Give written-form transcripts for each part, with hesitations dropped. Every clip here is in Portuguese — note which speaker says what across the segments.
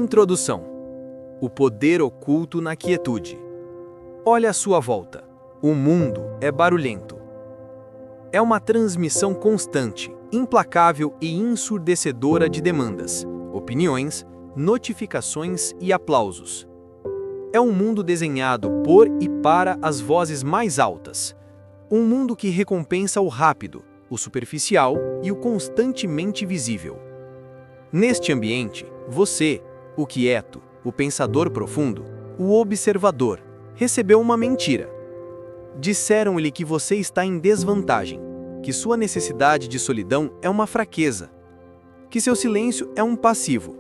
Speaker 1: Introdução. O poder oculto na quietude. Olha à sua volta. O mundo é barulhento. É uma transmissão constante, implacável e ensurdecedora de demandas, opiniões, notificações e aplausos. É um mundo desenhado por e para as vozes mais altas. Um mundo que recompensa o rápido, o superficial e o constantemente visível. Neste ambiente, você, o quieto, o pensador profundo, o observador, recebeu uma mentira. Disseram-lhe que você está em desvantagem, que sua necessidade de solidão é uma fraqueza, que seu silêncio é um passivo,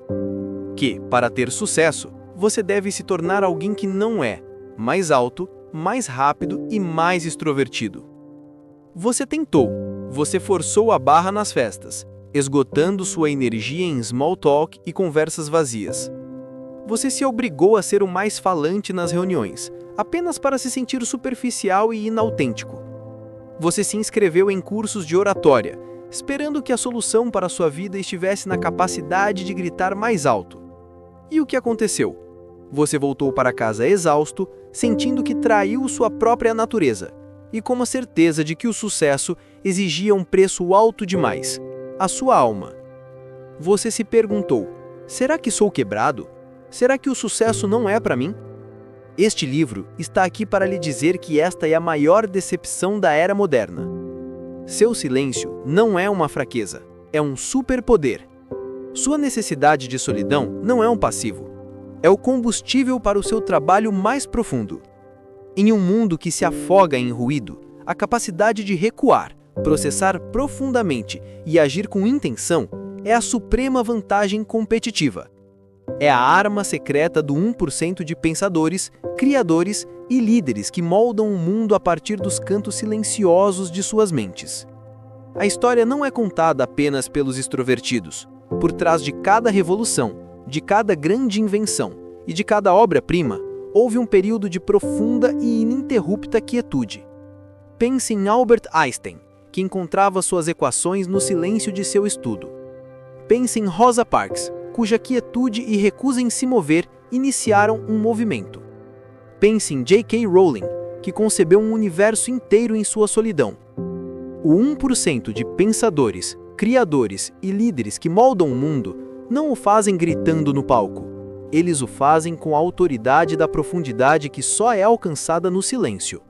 Speaker 1: que, para ter sucesso, você deve se tornar alguém que não é, mais alto, mais rápido e mais extrovertido. Você tentou, você forçou a barra nas festas, esgotando sua energia em small talk e conversas vazias. Você se obrigou a ser o mais falante nas reuniões, apenas para se sentir superficial e inautêntico. Você se inscreveu em cursos de oratória, esperando que a solução para sua vida estivesse na capacidade de gritar mais alto. E o que aconteceu? Você voltou para casa exausto, sentindo que traiu sua própria natureza, e com a certeza de que o sucesso exigia um preço alto demais, a sua alma. Você se perguntou: será que sou quebrado? Será que o sucesso não é para mim? Este livro está aqui para lhe dizer que esta é a maior decepção da era moderna. Seu silêncio não é uma fraqueza, é um superpoder. Sua necessidade de solidão não é um passivo, é o combustível para o seu trabalho mais profundo. Em um mundo que se afoga em ruído, a capacidade de recuar, processar profundamente e agir com intenção é a suprema vantagem competitiva. É a arma secreta do 1% de pensadores, criadores e líderes que moldam o mundo a partir dos cantos silenciosos de suas mentes. A história não é contada apenas pelos extrovertidos. Por trás de cada revolução, de cada grande invenção e de cada obra-prima, houve um período de profunda e ininterrupta quietude. Pense em Albert Einstein, que encontrava suas equações no silêncio de seu estudo. Pense em Rosa Parks, cuja quietude e recusa em se mover iniciaram um movimento. Pense em J.K. Rowling, que concebeu um universo inteiro em sua solidão. O 1% de pensadores, criadores e líderes que moldam o mundo não o fazem gritando no palco. Eles o fazem com a autoridade da profundidade que só é alcançada no silêncio.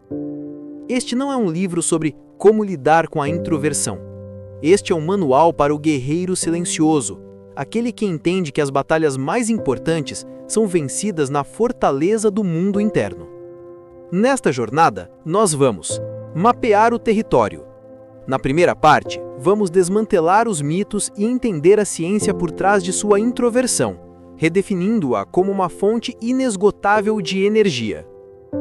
Speaker 1: Este não é um livro sobre como lidar com a introversão. Este é um manual para o guerreiro silencioso, aquele que entende que as batalhas mais importantes são vencidas na fortaleza do mundo interno. Nesta jornada, nós vamos mapear o território. Na primeira parte, vamos desmantelar os mitos e entender a ciência por trás de sua introversão, redefinindo-a como uma fonte inesgotável de energia.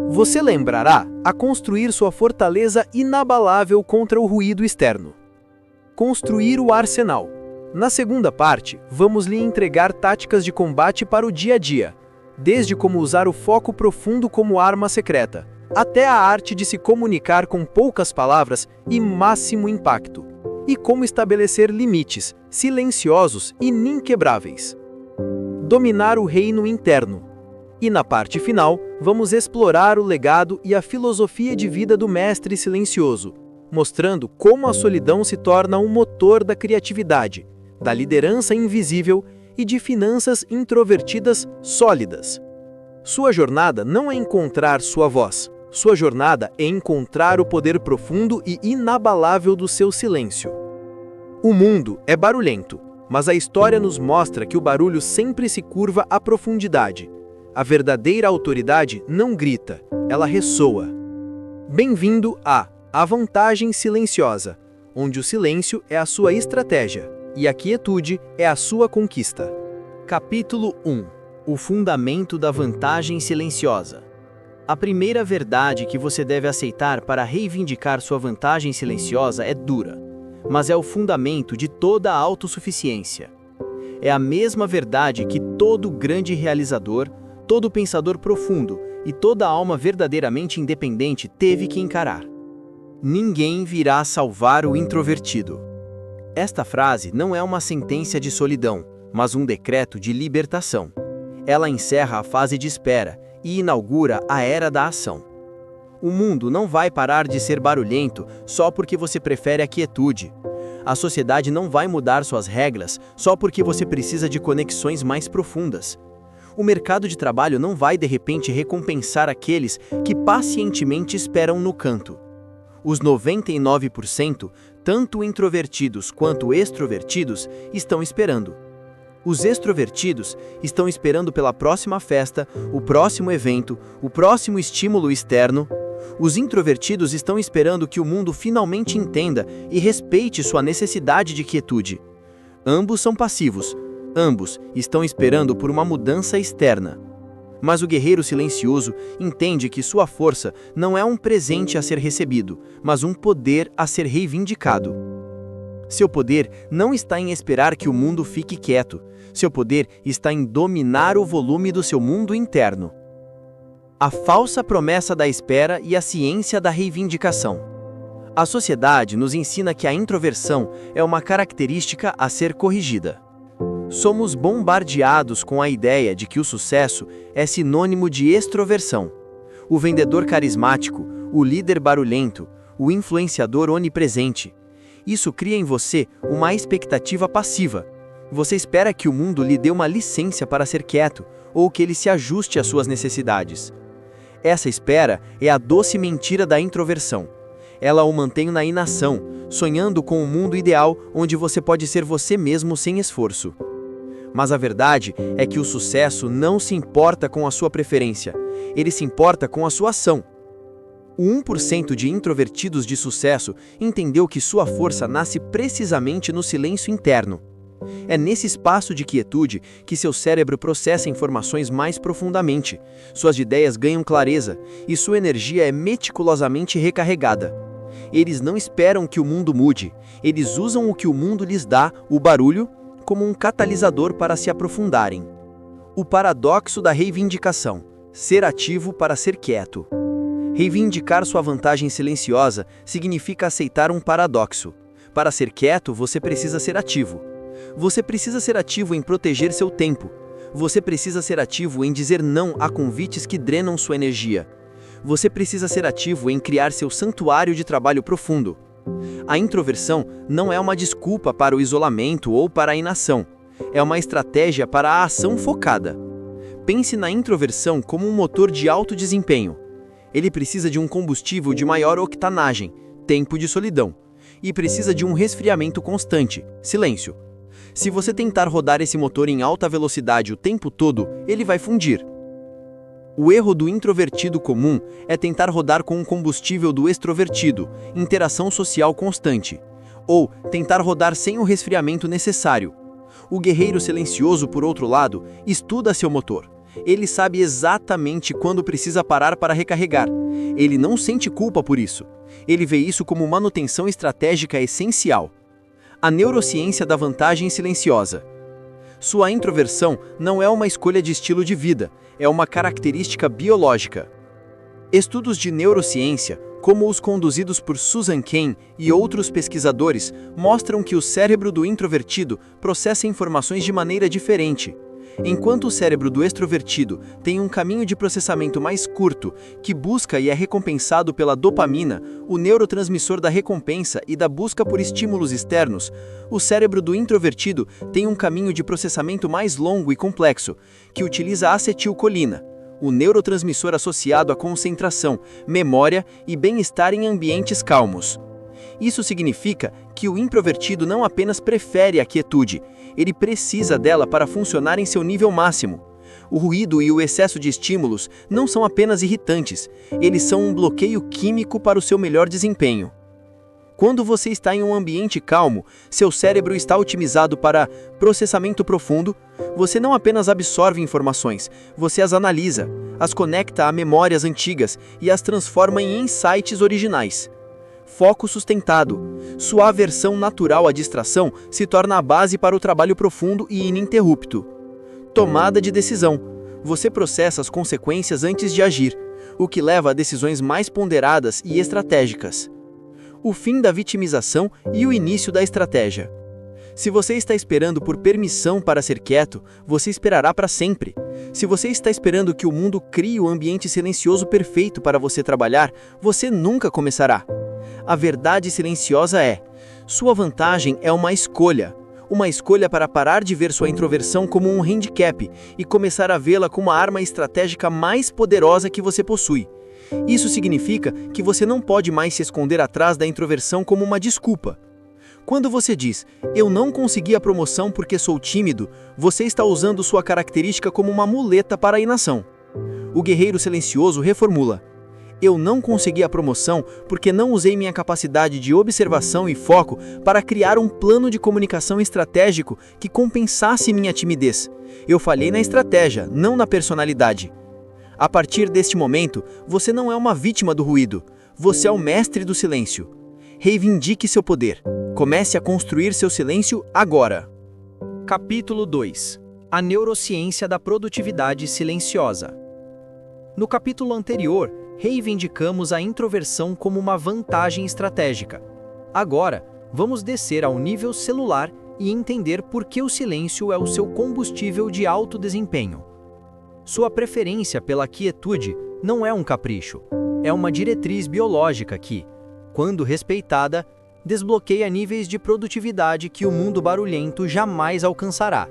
Speaker 1: Você lembrará a construir sua fortaleza inabalável contra o ruído externo. Construir o arsenal. Na segunda parte, vamos lhe entregar táticas de combate para o dia a dia, desde como usar o foco profundo como arma secreta, até a arte de se comunicar com poucas palavras e máximo impacto, e como estabelecer limites, silenciosos e inquebráveis. Dominar o reino interno. E na parte final, vamos explorar o legado e a filosofia de vida do mestre silencioso, mostrando como a solidão se torna um motor da criatividade, da liderança invisível e de finanças introvertidas sólidas. Sua jornada não é encontrar sua voz. Sua jornada é encontrar o poder profundo e inabalável do seu silêncio. O mundo é barulhento, mas a história nos mostra que o barulho sempre se curva à profundidade. A verdadeira autoridade não grita, ela ressoa. Bem-vindo a Vantagem Silenciosa, onde o silêncio é a sua estratégia e a quietude é a sua conquista. Capítulo 1. O fundamento da vantagem silenciosa. A primeira verdade que você deve aceitar para reivindicar sua vantagem silenciosa é dura, mas é o fundamento de toda a autossuficiência. É a mesma verdade que todo grande realizador, todo pensador profundo e toda alma verdadeiramente independente teve que encarar. Ninguém virá salvar o introvertido. Esta frase não é uma sentença de solidão, mas um decreto de libertação.
Speaker 2: Ela encerra a fase de espera e inaugura a era da ação. O mundo não vai parar de ser barulhento só porque você prefere a quietude. A sociedade não vai mudar suas regras só porque você precisa de conexões mais profundas. O mercado de trabalho não vai de repente recompensar aqueles que pacientemente esperam no canto. Os 99%, tanto introvertidos quanto extrovertidos, estão esperando. Os extrovertidos estão esperando pela próxima festa, o próximo evento, o próximo estímulo externo. Os introvertidos estão esperando que o mundo finalmente entenda e respeite sua necessidade de quietude. Ambos são passivos. Ambos estão esperando por uma mudança externa. Mas o guerreiro silencioso entende que sua força não é um presente a ser recebido, mas um poder a ser reivindicado. Seu poder não está em esperar que o mundo fique quieto. Seu poder está em dominar o volume do seu mundo interno. A falsa promessa da espera e a ciência da reivindicação. A sociedade nos ensina que a introversão é uma característica a ser corrigida. Somos bombardeados com a ideia de que o sucesso é sinônimo de extroversão. O vendedor carismático, o líder barulhento, o influenciador onipresente. Isso cria em você uma expectativa passiva. Você espera que o mundo lhe dê uma licença para ser quieto, ou que ele se ajuste às suas necessidades. Essa espera é a doce mentira da introversão. Ela o mantém na inação, sonhando com um mundo ideal onde você pode ser você mesmo sem esforço. Mas a verdade é que o sucesso não se importa com a sua preferência, ele se importa com a sua ação. O 1% de introvertidos de sucesso entendeu que sua força nasce precisamente no silêncio interno. É nesse espaço de quietude que seu cérebro processa informações mais profundamente, suas ideias ganham clareza e sua energia é meticulosamente recarregada. Eles não esperam que o mundo mude, eles usam o que o mundo lhes dá, o barulho, como um catalisador para se aprofundarem. O paradoxo da reivindicação: ser ativo para ser quieto. Reivindicar sua vantagem silenciosa significa aceitar um paradoxo. Para ser quieto, você precisa ser ativo. Você precisa ser ativo em proteger seu tempo. Você precisa ser ativo em dizer não a convites que drenam sua energia. Você precisa ser ativo em criar seu santuário de trabalho profundo. A introversão não é uma desculpa para o isolamento ou para a inação. É uma estratégia para a ação focada. Pense na introversão como um motor de alto desempenho. Ele precisa de um combustível de maior octanagem, tempo de solidão, e precisa de um resfriamento constante, silêncio. Se você tentar rodar esse motor em alta velocidade o tempo todo, ele vai fundir. O erro do introvertido comum é tentar rodar com o combustível do extrovertido, interação social constante, ou tentar rodar sem o resfriamento necessário. O guerreiro silencioso, por outro lado, estuda seu motor. Ele sabe exatamente quando precisa parar para recarregar. Ele não sente culpa por isso. Ele vê isso como manutenção estratégica essencial. A neurociência da vantagem silenciosa. Sua introversão não é uma escolha de estilo de vida, é uma característica biológica. Estudos de neurociência, como os conduzidos por Susan Cain e outros pesquisadores, mostram que o cérebro do introvertido processa informações de maneira diferente. Enquanto o cérebro do extrovertido tem um caminho de processamento mais curto, que busca e é recompensado pela dopamina, o neurotransmissor da recompensa e da busca por estímulos externos, o cérebro do introvertido tem um caminho de processamento mais longo e complexo, que utiliza a acetilcolina, o neurotransmissor associado à concentração, memória e bem-estar em ambientes calmos. Isso significa que o introvertido não apenas prefere a quietude, ele precisa dela para funcionar em seu nível máximo. O ruído e o excesso de estímulos não são apenas irritantes, eles são um bloqueio químico para o seu melhor desempenho. Quando você está em um ambiente calmo, seu cérebro está otimizado para processamento profundo. Você não apenas absorve informações, você as analisa, as conecta a memórias antigas e as transforma em insights originais. Foco sustentado. Sua aversão natural à distração se torna a base para o trabalho profundo e ininterrupto. Tomada de decisão. Você processa as consequências antes de agir, o que leva a decisões mais ponderadas e estratégicas. O fim da vitimização e o início da estratégia. Se você está esperando por permissão para ser quieto, você esperará para sempre. Se você está esperando que o mundo crie o ambiente silencioso perfeito para você trabalhar, você nunca começará. A verdade silenciosa é: sua vantagem é uma escolha. Uma escolha para parar de ver sua introversão como um handicap e começar a vê-la como a arma estratégica mais poderosa que você possui. Isso significa que você não pode mais se esconder atrás da introversão como uma desculpa. Quando você diz, eu não consegui a promoção porque sou tímido, você está usando sua característica como uma muleta para a inação. O guerreiro silencioso reformula, eu não consegui a promoção porque não usei minha capacidade de observação e foco para criar um plano de comunicação estratégico que compensasse minha timidez. Eu falhei na estratégia, não na personalidade. A partir deste momento, você não é uma vítima do ruído, você é o mestre do silêncio. Reivindique seu poder. Comece a construir seu silêncio agora.
Speaker 1: Capítulo 2. A neurociência da produtividade silenciosa. No capítulo anterior, reivindicamos a introversão como uma vantagem estratégica. Agora, vamos descer ao nível celular e entender por que o silêncio é o seu combustível de alto desempenho. Sua preferência pela quietude não é um capricho, é uma diretriz biológica que, quando respeitada, desbloqueia níveis de produtividade que o mundo barulhento jamais alcançará.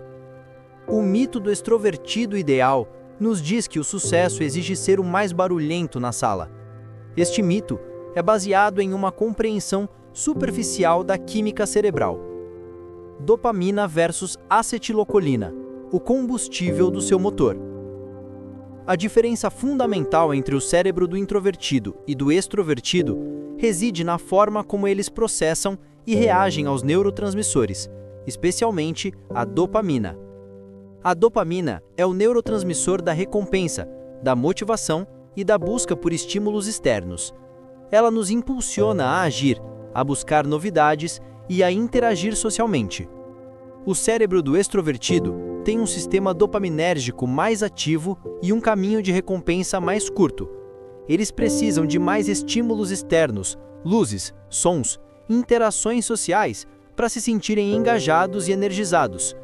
Speaker 1: O mito do extrovertido ideal nos diz que o sucesso exige ser o mais barulhento na sala. Este mito é baseado em uma compreensão superficial da química cerebral. Dopamina versus acetilocolina, o combustível do seu motor. A diferença fundamental entre o cérebro do introvertido e do extrovertido reside na forma como eles processam e reagem aos neurotransmissores, especialmente a dopamina. A dopamina é o neurotransmissor da recompensa, da motivação e da busca por estímulos externos. Ela nos impulsiona a agir, a buscar novidades e a interagir socialmente. O cérebro do extrovertido tem um sistema dopaminérgico mais ativo e um caminho de recompensa mais curto. Eles precisam de mais estímulos externos, luzes, sons, interações sociais para se sentirem engajados e energizados.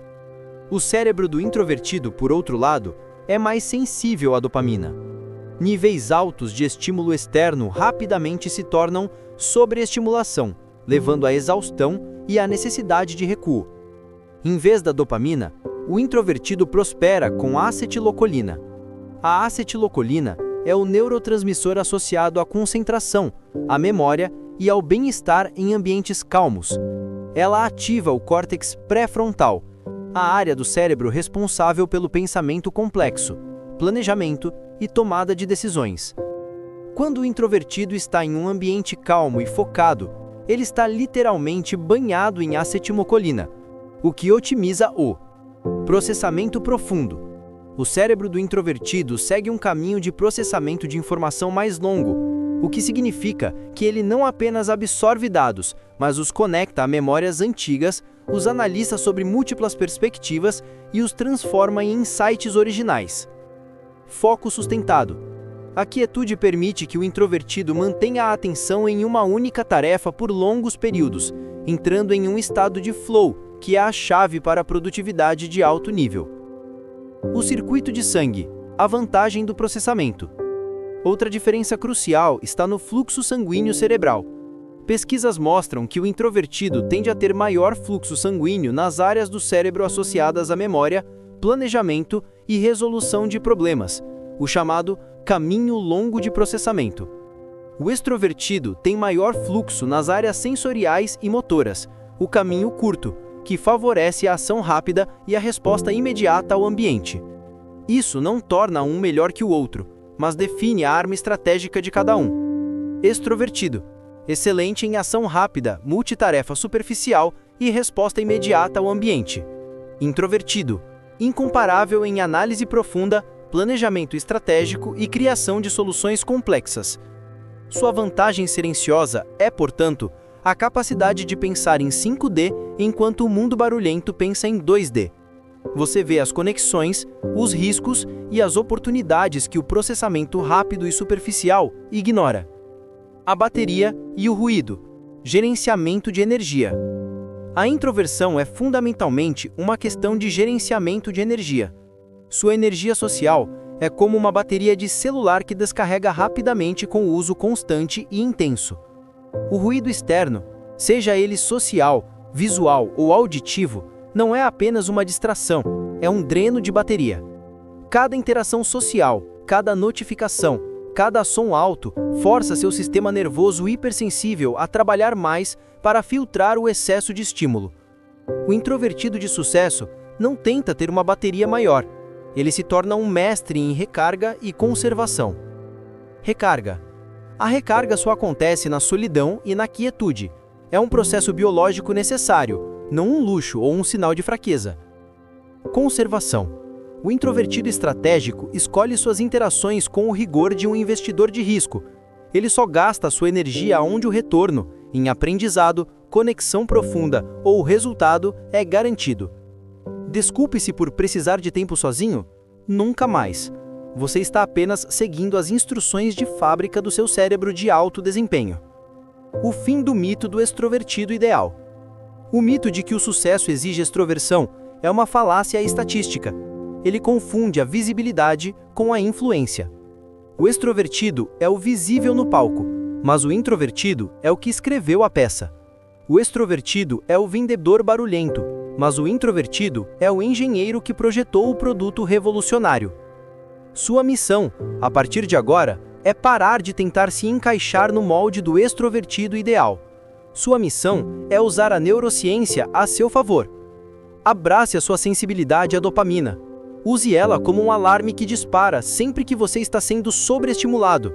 Speaker 1: O cérebro do introvertido, por outro lado, é mais sensível à dopamina. Níveis altos de estímulo externo rapidamente se tornam sobreestimulação, levando à exaustão e à necessidade de recuo. Em vez da dopamina, o introvertido prospera com a acetilocolina. A acetilocolina é o neurotransmissor associado à concentração, à memória e ao bem-estar em ambientes calmos. Ela ativa o córtex pré-frontal, a área do cérebro responsável pelo pensamento complexo, planejamento e tomada de decisões. Quando o introvertido está em um ambiente calmo e focado, ele está literalmente banhado em acetilcolina, o que otimiza o processamento profundo. O cérebro do introvertido segue um caminho de processamento de informação mais longo, o que significa que ele não apenas absorve dados, mas os conecta a memórias antigas, os analisa sobre múltiplas perspectivas e os transforma em insights originais. Foco sustentado. A quietude permite que o introvertido mantenha a atenção em uma única tarefa por longos períodos, entrando em um estado de flow, que é a chave para a produtividade de alto nível. O circuito de sangue, a vantagem do processamento. Outra diferença crucial está no fluxo sanguíneo cerebral. Pesquisas mostram que o introvertido tende a ter maior fluxo sanguíneo nas áreas do cérebro associadas à memória, planejamento e resolução de problemas, o chamado caminho longo de processamento. O extrovertido tem maior fluxo nas áreas sensoriais e motoras, o caminho curto, que favorece a ação rápida e a resposta imediata ao ambiente. Isso não torna um melhor que o outro, mas define a arma estratégica de cada um. Extrovertido, excelente em ação rápida, multitarefa superficial e resposta imediata ao ambiente. Introvertido, incomparável em análise profunda, planejamento estratégico e criação de soluções complexas. Sua vantagem silenciosa é, portanto, a capacidade de pensar em 5D enquanto o mundo barulhento pensa em 2D. Você vê as conexões, os riscos e as oportunidades que o processamento rápido e superficial ignora. A bateria e o ruído. Gerenciamento de energia.
Speaker 2: A introversão é fundamentalmente uma questão de gerenciamento de energia. Sua energia social é como uma bateria de celular que descarrega rapidamente com o uso constante e intenso. O ruído externo, seja ele social, visual ou auditivo, não é apenas uma distração, é um dreno de bateria. Cada interação social, cada notificação, cada som alto força seu sistema nervoso hipersensível a trabalhar mais para filtrar o excesso de estímulo. O introvertido de sucesso não tenta ter uma bateria maior. Ele se torna um mestre em recarga e conservação. Recarga. A recarga só acontece na solidão e na quietude. É um processo biológico necessário, não um luxo ou um sinal de fraqueza. Conservação. O introvertido estratégico escolhe suas interações com o rigor de um investidor de risco. Ele só gasta sua energia onde o retorno, em aprendizado, conexão profunda ou resultado é garantido. Desculpe-se por precisar de tempo sozinho? Nunca mais. Você está apenas seguindo as instruções de fábrica do seu cérebro de alto desempenho. O fim do mito do extrovertido ideal. O mito de que o sucesso exige extroversão é uma falácia estatística. Ele confunde a visibilidade com a influência. O extrovertido é o visível no palco, mas o introvertido é o que escreveu a peça. O extrovertido é o vendedor barulhento, mas o introvertido é o engenheiro que projetou o produto revolucionário. Sua missão, a partir de agora, é parar de tentar se encaixar no molde do extrovertido ideal. Sua missão é usar a neurociência a seu favor. Abrace a sua sensibilidade à dopamina. Use ela como um alarme que dispara sempre que você está sendo sobreestimulado.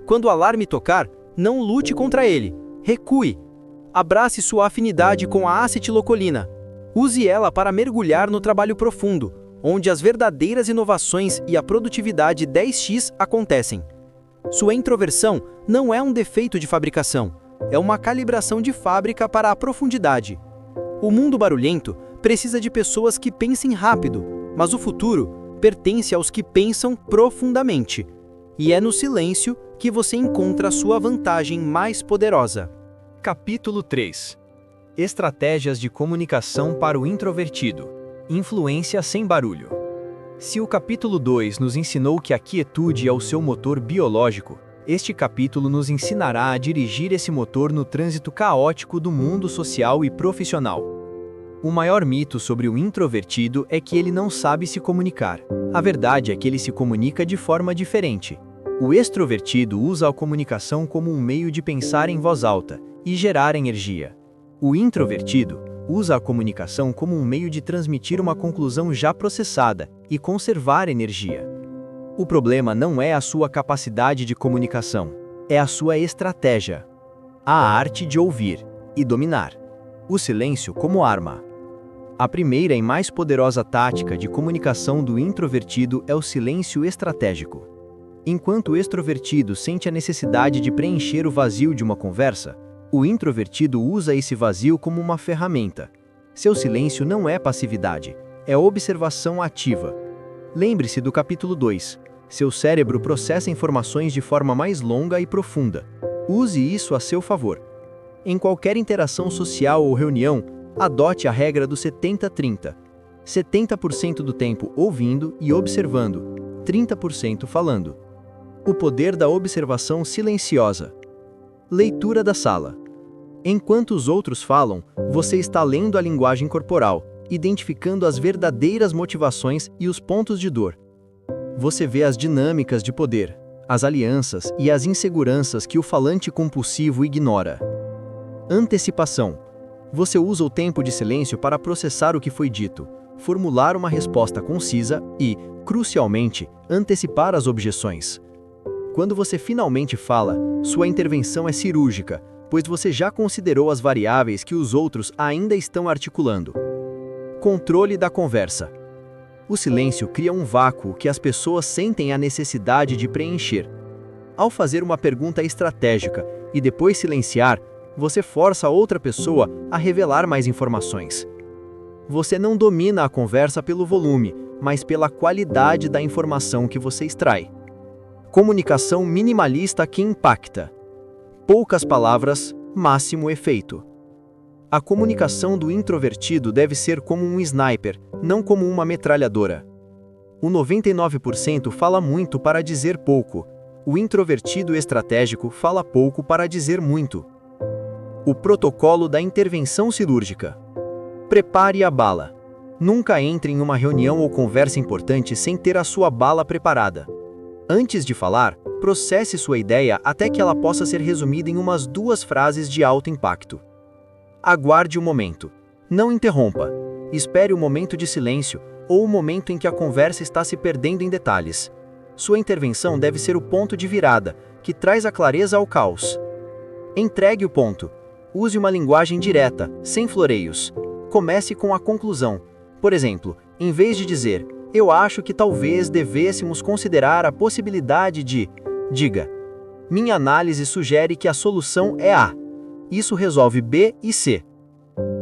Speaker 2: Quando o alarme tocar, não lute contra ele. Recue. Abrace sua afinidade com a acetilcolina. Use ela para mergulhar no trabalho profundo, onde as verdadeiras inovações e a produtividade 10x acontecem. Sua introversão não é um defeito de fabricação, é uma calibração de fábrica para a profundidade. O mundo barulhento precisa de pessoas que pensem rápido, mas o futuro pertence aos que pensam profundamente. E é no silêncio que você encontra a sua vantagem mais poderosa.
Speaker 1: Capítulo 3. Estratégias de comunicação para o introvertido. Influência sem barulho. Se o capítulo 2 nos ensinou que a quietude é o seu motor biológico, este capítulo nos ensinará a dirigir esse motor no trânsito caótico do mundo social e profissional. O maior mito sobre o introvertido é que ele não sabe se comunicar. A verdade é que ele se comunica de forma diferente. O extrovertido usa a comunicação como um meio de pensar em voz alta e gerar energia. O introvertido usa a comunicação como um meio de transmitir uma conclusão já processada e conservar energia. O problema não é a sua capacidade de comunicação, é a sua estratégia. A arte de ouvir e dominar. O silêncio como arma. A primeira e mais poderosa tática de comunicação do introvertido é o silêncio estratégico. Enquanto o extrovertido sente a necessidade de preencher o vazio de uma conversa, o introvertido usa esse vazio como uma ferramenta. Seu silêncio não é passividade, é observação ativa. Lembre-se do capítulo 2. Seu cérebro processa informações de forma mais longa e profunda. Use isso a seu favor. Em qualquer interação social ou reunião, adote a regra do 70-30. 70% do tempo ouvindo e observando, 30% falando. O poder da observação silenciosa. Leitura da sala. Enquanto os outros falam, você está lendo a linguagem corporal, identificando as verdadeiras motivações e os pontos de dor. Você vê as dinâmicas de poder, as alianças e as inseguranças que o falante compulsivo ignora. Antecipação. Você usa o tempo de silêncio para processar o que foi dito, formular uma resposta concisa e, crucialmente, antecipar as objeções. Quando você finalmente fala, sua intervenção é cirúrgica, pois você já considerou as variáveis que os outros ainda estão articulando. Controle da conversa. O silêncio cria um vácuo que as pessoas sentem a necessidade de preencher. Ao fazer uma pergunta estratégica e depois silenciar, você força a outra pessoa a revelar mais informações. Você não domina a conversa pelo volume, mas pela qualidade da informação que você extrai. Comunicação minimalista que impacta. Poucas palavras, máximo efeito.
Speaker 2: A comunicação do introvertido deve ser como um sniper, não como uma metralhadora. O 99% fala muito para dizer pouco. O introvertido estratégico fala pouco para dizer muito. O protocolo da intervenção cirúrgica. Prepare a bala. Nunca entre em uma reunião ou conversa importante sem ter a sua bala preparada. Antes de falar, processe sua ideia até que ela possa ser resumida em umas 2 frases de alto impacto. Aguarde o momento. Não interrompa. Espere o momento de silêncio ou o momento em que a conversa está se perdendo em detalhes. Sua intervenção deve ser o ponto de virada, que traz a clareza ao caos. Entregue o ponto. Use uma linguagem direta, sem floreios. Comece com a conclusão. Por exemplo, em vez de dizer, eu acho que talvez devêssemos considerar a possibilidade de, diga, minha análise sugere que a solução é A. Isso resolve B e C.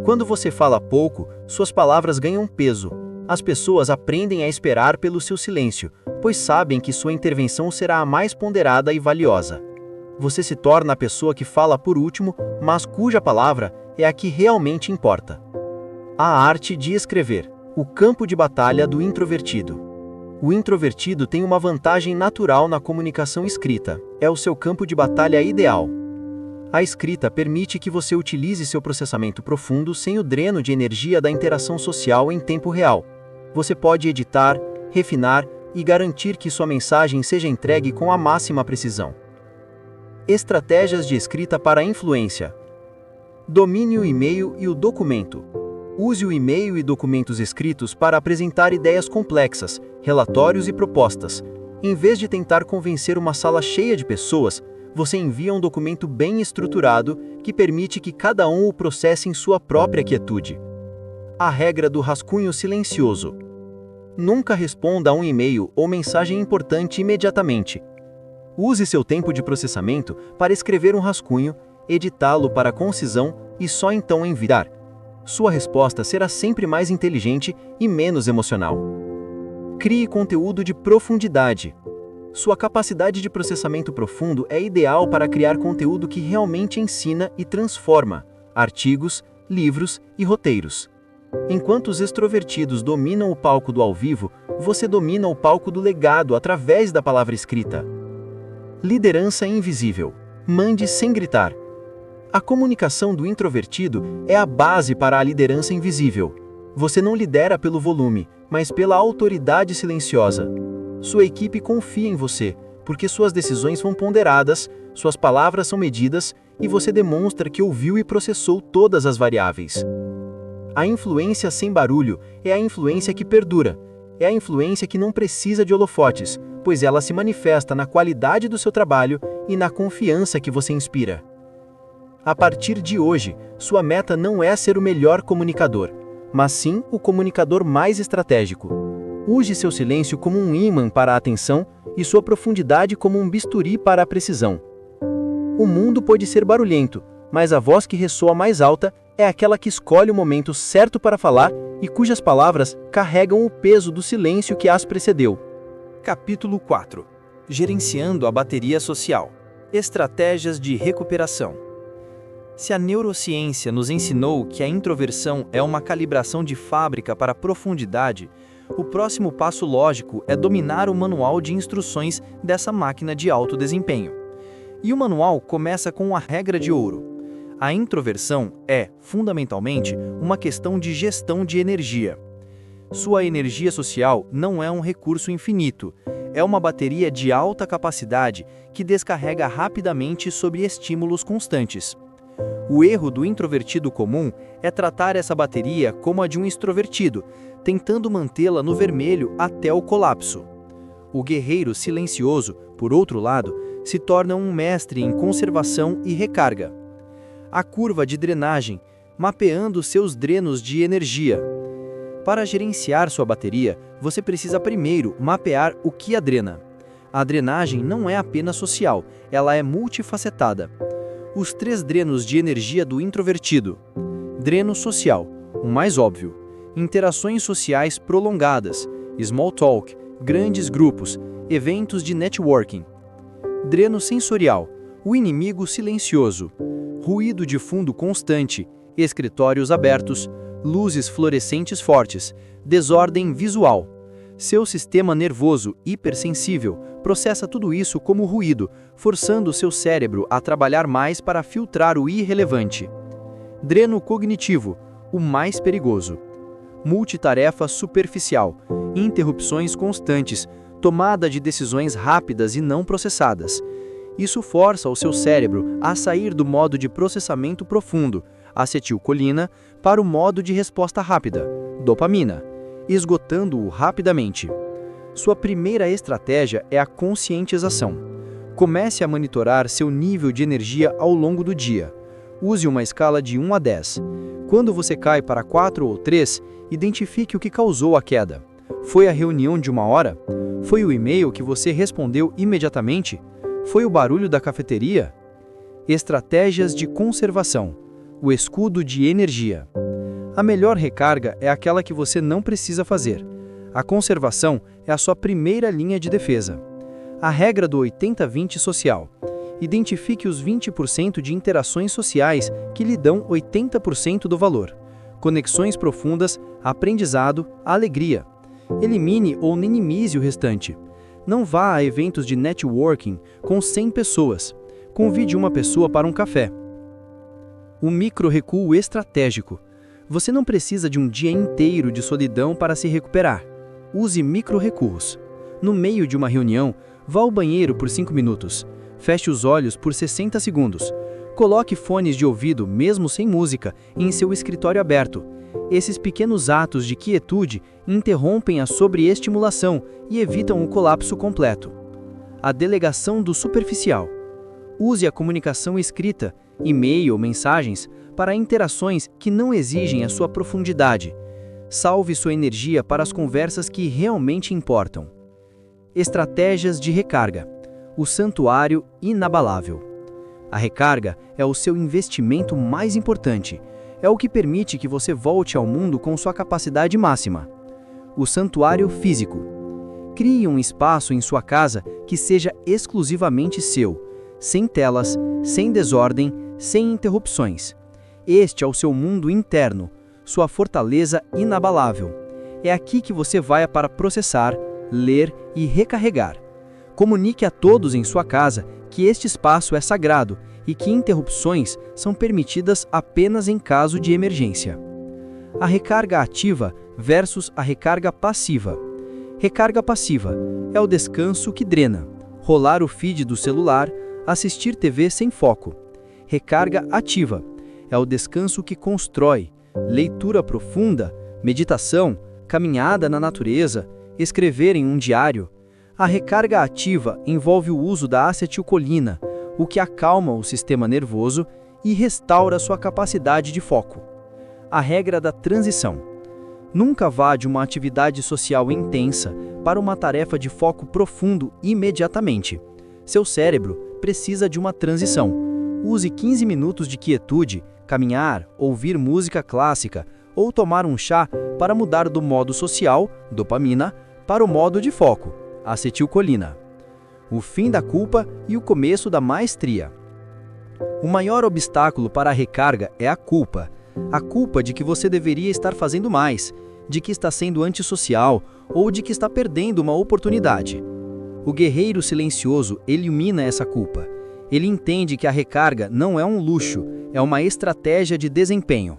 Speaker 2: Quando você fala pouco, suas palavras ganham peso. As pessoas aprendem a esperar pelo seu silêncio, pois sabem que sua intervenção será a mais ponderada e valiosa. Você se torna a pessoa que fala por último, mas cuja palavra é a que realmente importa. A arte de escrever. O campo de batalha do introvertido. O introvertido tem uma vantagem natural na comunicação escrita. É o seu campo de batalha ideal. A escrita permite que você utilize seu processamento profundo sem o dreno de energia da interação social em tempo real. Você pode editar, refinar e garantir que sua mensagem seja entregue com a máxima precisão. Estratégias de escrita para a influência. Domine o e-mail e o documento. Use o e-mail e documentos escritos para apresentar ideias complexas, relatórios e propostas. Em vez de tentar convencer uma sala cheia de pessoas, você envia um documento bem estruturado que permite que cada um o processe em sua própria quietude. A regra do rascunho silencioso. Nunca responda a um e-mail ou mensagem importante imediatamente. Use seu tempo de processamento para escrever um rascunho, editá-lo para concisão e só então enviar. Sua resposta será sempre mais inteligente e menos emocional. Crie conteúdo de profundidade. Sua capacidade de processamento profundo é ideal para criar conteúdo que realmente ensina e transforma, artigos, livros e roteiros. Enquanto os extrovertidos dominam o palco do ao vivo, você domina o palco do legado através da palavra escrita. Liderança invisível. Mande sem gritar. A comunicação do introvertido é a base para a liderança invisível. Você não lidera pelo volume, mas pela autoridade silenciosa. Sua equipe confia em você, porque suas decisões são ponderadas, suas palavras são medidas e você demonstra que ouviu e processou todas as variáveis. A influência sem barulho é a influência que perdura. É a influência que não precisa de holofotes, pois ela se manifesta na qualidade do seu trabalho e na confiança que você inspira. A partir de hoje, sua meta não é ser o melhor comunicador, mas sim o comunicador mais estratégico. Use seu silêncio como um ímã para a atenção e sua profundidade como um bisturi para a precisão. O mundo pode ser barulhento, mas a voz que ressoa mais alta é aquela que escolhe o momento certo para falar e cujas palavras carregam o peso do silêncio que as precedeu.
Speaker 1: Capítulo 4. Gerenciando a bateria social. Estratégias de recuperação. Se a neurociência nos ensinou que a introversão é uma calibração de fábrica para a profundidade, o próximo passo lógico é dominar o manual de instruções dessa máquina de alto desempenho. E o manual começa com a regra de ouro. A introversão é, fundamentalmente, uma questão de gestão de energia. Sua energia social não é um recurso infinito, é uma bateria de alta capacidade que descarrega rapidamente sob estímulos constantes. O erro do introvertido comum é tratar essa bateria como a de um extrovertido, tentando mantê-la no vermelho até o colapso. O guerreiro silencioso, por outro lado, se torna um mestre em conservação e recarga. A curva de drenagem, mapeando seus drenos de energia. Para gerenciar sua bateria, você precisa primeiro mapear o que a drena. A drenagem não é apenas social, ela é multifacetada. Os 3 drenos de energia do introvertido. Dreno social, o mais óbvio. Interações sociais prolongadas, small talk, grandes grupos, eventos de networking. Dreno sensorial, o inimigo silencioso. Ruído de fundo constante,
Speaker 2: escritórios abertos, luzes fluorescentes fortes, desordem visual. Seu sistema nervoso hipersensível processa tudo isso como ruído, forçando seu cérebro a trabalhar mais para filtrar o irrelevante. Dreno cognitivo, o mais perigoso. Multitarefa superficial, interrupções constantes, tomada de decisões rápidas e não processadas. Isso força o seu cérebro a sair do modo de processamento profundo, acetilcolina, para o modo de resposta rápida, dopamina, esgotando-o rapidamente. Sua primeira estratégia é a conscientização. Comece a monitorar seu nível de energia ao longo do dia. Use uma escala de 1 a 10. Quando você cai para 4 ou 3, identifique o que causou a queda. Foi a reunião de 1 hora? Foi o e-mail que você respondeu imediatamente? Foi o barulho da cafeteria? Estratégias de conservação. O escudo de energia. A melhor recarga é aquela que você não precisa fazer. A conservação é a sua primeira linha de defesa. A regra do 80-20 social. Identifique os 20% de interações sociais que lhe dão 80% do valor. Conexões profundas, aprendizado, alegria. Elimine ou minimize o restante. Não vá a eventos de networking com 100 pessoas. Convide uma pessoa para um café. O micro-recuo estratégico. Você não precisa de um dia inteiro de solidão para se recuperar. Use micro-recuos. No meio de uma reunião, vá ao banheiro por 5 minutos. Feche os olhos por 60 segundos. Coloque fones de ouvido, mesmo sem música, em seu escritório aberto. Esses pequenos atos de quietude interrompem a sobreestimulação e evitam o colapso completo. A delegação do superficial. Use a comunicação escrita, e-mail ou mensagens, para interações que não exigem a sua profundidade. Salve sua energia para as conversas que realmente importam. Estratégias de recarga. O santuário inabalável. A recarga é o seu investimento mais importante. É o que permite que você volte ao mundo com sua capacidade máxima. O santuário físico. Crie um espaço em sua casa que seja exclusivamente seu, sem telas, sem desordem, sem interrupções. Este é o seu mundo interno, sua fortaleza inabalável. É aqui que você vai para processar, ler e recarregar. Comunique a todos em sua casa que este espaço é sagrado e que interrupções são permitidas apenas em caso de emergência. A recarga ativa versus a recarga passiva. Recarga passiva é o descanso que drena, rolar o feed do celular, assistir TV sem foco. Recarga ativa é o descanso que constrói, leitura profunda, meditação, caminhada na natureza, escrever em um diário. A recarga ativa envolve o uso da acetilcolina, o que acalma o sistema nervoso e restaura sua capacidade de foco. A regra da transição. Nunca vá de uma atividade social intensa para uma tarefa de foco profundo imediatamente. Seu cérebro precisa de uma transição. Use 15 minutos de quietude, caminhar, ouvir música clássica ou tomar um chá para mudar do modo social, dopamina, para o modo de foco, acetilcolina. O fim da culpa e o começo da maestria. O maior obstáculo para a recarga é a culpa. A culpa de que você deveria estar fazendo mais, de que está sendo antissocial ou de que está perdendo uma oportunidade. O guerreiro silencioso elimina essa culpa. Ele entende que a recarga não é um luxo, é uma estratégia de desempenho.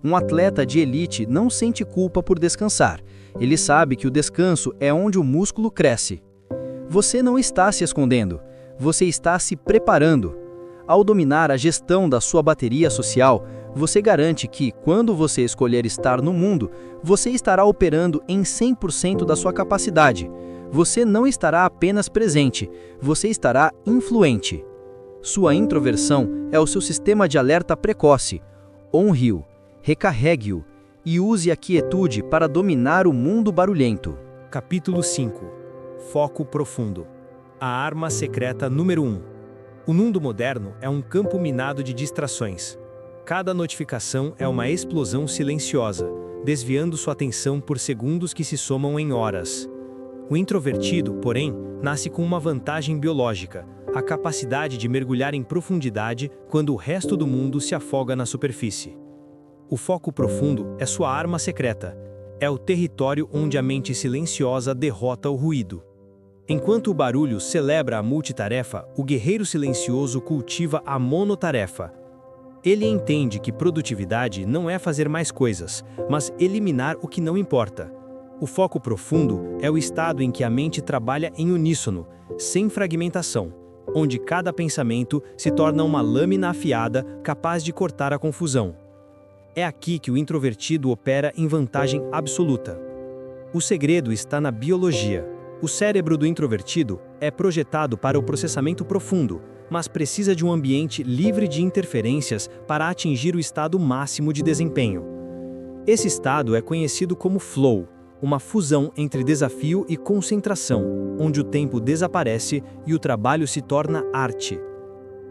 Speaker 2: Um atleta de elite não sente culpa por descansar. Ele sabe que o descanso é onde o músculo cresce. Você não está se escondendo, você está se preparando. Ao dominar a gestão da sua bateria social, você garante que, quando você escolher estar no mundo, você estará operando em 100% da sua capacidade. Você não estará apenas presente, você estará influente. Sua introversão é o seu sistema de alerta precoce. Honre-o, recarregue-o e use a quietude para dominar o mundo barulhento.
Speaker 3: Capítulo 5. Foco profundo. A arma secreta número 1. O mundo moderno é um campo minado de distrações. Cada notificação é uma explosão silenciosa, desviando sua atenção por segundos que se somam em horas. O introvertido, porém, nasce com uma vantagem biológica, a capacidade de mergulhar em profundidade quando o resto do mundo se afoga na superfície. O foco profundo é sua arma secreta. É o território onde a mente silenciosa derrota o ruído. Enquanto o barulho celebra a multitarefa, o guerreiro silencioso cultiva a monotarefa. Ele entende que produtividade não é fazer mais coisas, mas eliminar o que não importa. O foco profundo é o estado em que a mente trabalha em uníssono, sem fragmentação, onde cada pensamento se torna uma lâmina afiada capaz de cortar a confusão. É aqui que o introvertido opera em vantagem absoluta. O segredo está na biologia. O cérebro do introvertido é projetado para o processamento profundo, mas precisa de um ambiente livre de interferências para atingir o estado máximo de desempenho. Esse estado é conhecido como flow, uma fusão entre desafio e concentração, onde o tempo desaparece e o trabalho se torna arte.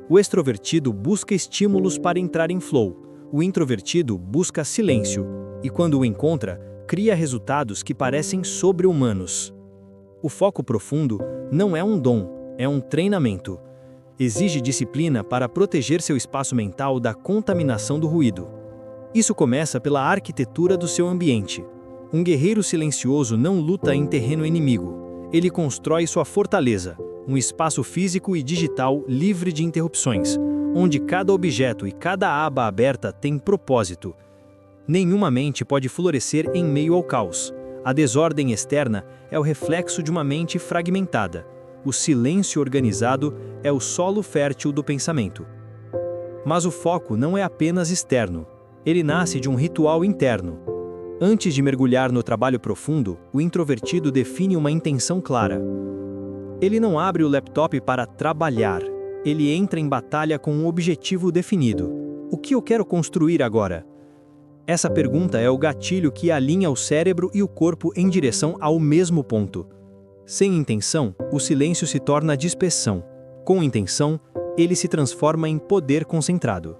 Speaker 3: O extrovertido busca estímulos para entrar em flow. O introvertido busca silêncio, e quando o encontra, cria resultados que parecem sobre-humanos. O foco profundo não é um dom, é um treinamento. Exige disciplina para proteger seu espaço mental da contaminação do ruído. Isso começa pela arquitetura do seu ambiente. Um guerreiro silencioso não luta em terreno inimigo. Ele constrói sua fortaleza, um espaço físico e digital livre de interrupções, onde cada objeto e cada aba aberta tem propósito. Nenhuma mente pode florescer em meio ao caos. A desordem externa é o reflexo de uma mente fragmentada. O silêncio organizado é o solo fértil do pensamento. Mas o foco não é apenas externo. Ele nasce de um ritual interno. Antes de mergulhar no trabalho profundo, o introvertido define uma intenção clara. Ele não abre o laptop para trabalhar. Ele entra em batalha com um objetivo definido. O que eu quero construir agora? Essa pergunta é o gatilho que alinha o cérebro e o corpo em direção ao mesmo ponto. Sem intenção, o silêncio se torna dispersão. Com intenção, ele se transforma em poder concentrado.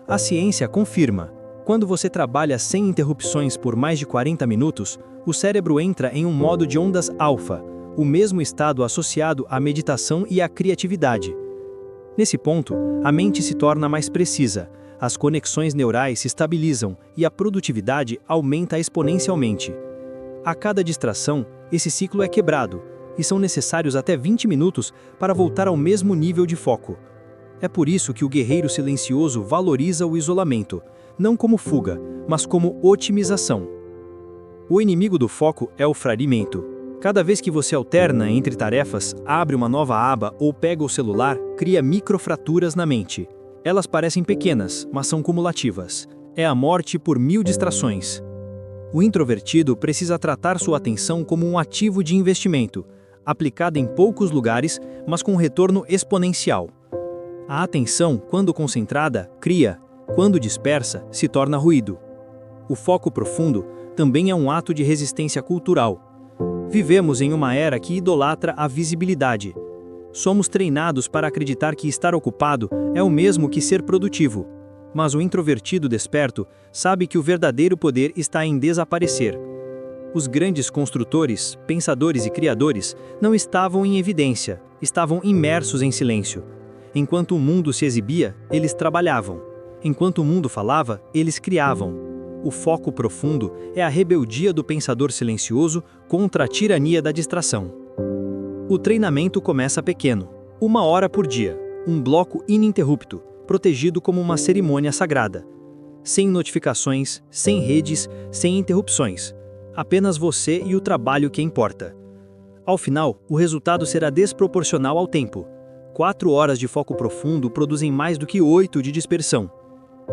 Speaker 3: A ciência confirma. Quando você trabalha sem interrupções por mais de 40 minutos, o cérebro entra em um modo de ondas alfa, o mesmo estado associado à meditação e à criatividade. Nesse ponto, a mente se torna mais precisa, as conexões neurais se estabilizam e a produtividade aumenta exponencialmente. A cada distração, esse ciclo é quebrado, e são necessários até 20 minutos para voltar ao mesmo nível de foco. É por isso que o guerreiro silencioso valoriza o isolamento, não como fuga, mas como otimização. O inimigo do foco é o fragmento. Cada vez que você alterna entre tarefas, abre uma nova aba ou pega o celular, cria microfraturas na mente. Elas parecem pequenas, mas são cumulativas. É a morte por 1000 distrações. O introvertido precisa tratar sua atenção como um ativo de investimento, aplicada em poucos lugares, mas com retorno exponencial. A atenção, quando concentrada, cria. Quando dispersa, se torna ruído. O foco profundo também é um ato de resistência cultural. Vivemos em uma era que idolatra a visibilidade. Somos treinados para acreditar que estar ocupado é o mesmo que ser produtivo. Mas o introvertido desperto sabe que o verdadeiro poder está em desaparecer. Os grandes construtores, pensadores e criadores não estavam em evidência, estavam imersos em silêncio. Enquanto o mundo se exibia, eles trabalhavam. Enquanto o mundo falava, eles criavam. O foco profundo é a rebeldia do pensador silencioso contra a tirania da distração. O treinamento começa pequeno, 1 hora por dia, um bloco ininterrupto, protegido como uma cerimônia sagrada. Sem notificações, sem redes, sem interrupções. Apenas você e o trabalho que importa. Ao final, o resultado será desproporcional ao tempo. 4 horas de foco profundo produzem mais do que 8 de dispersão.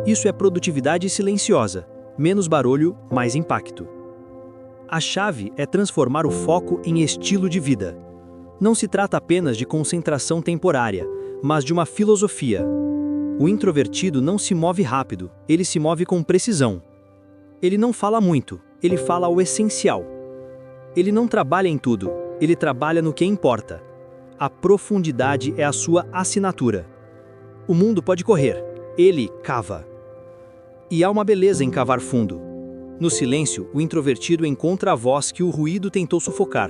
Speaker 3: Isso é produtividade silenciosa. Menos barulho, mais impacto. A chave é transformar o foco em estilo de vida. Não se trata apenas de concentração temporária, mas de uma filosofia. O introvertido não se move rápido, ele se move com precisão. Ele não fala muito, ele fala o essencial. Ele não trabalha em tudo, ele trabalha no que importa. A profundidade é a sua assinatura. O mundo pode correr, ele cava. E há uma beleza em cavar fundo. No silêncio, o introvertido encontra a voz que o ruído tentou sufocar.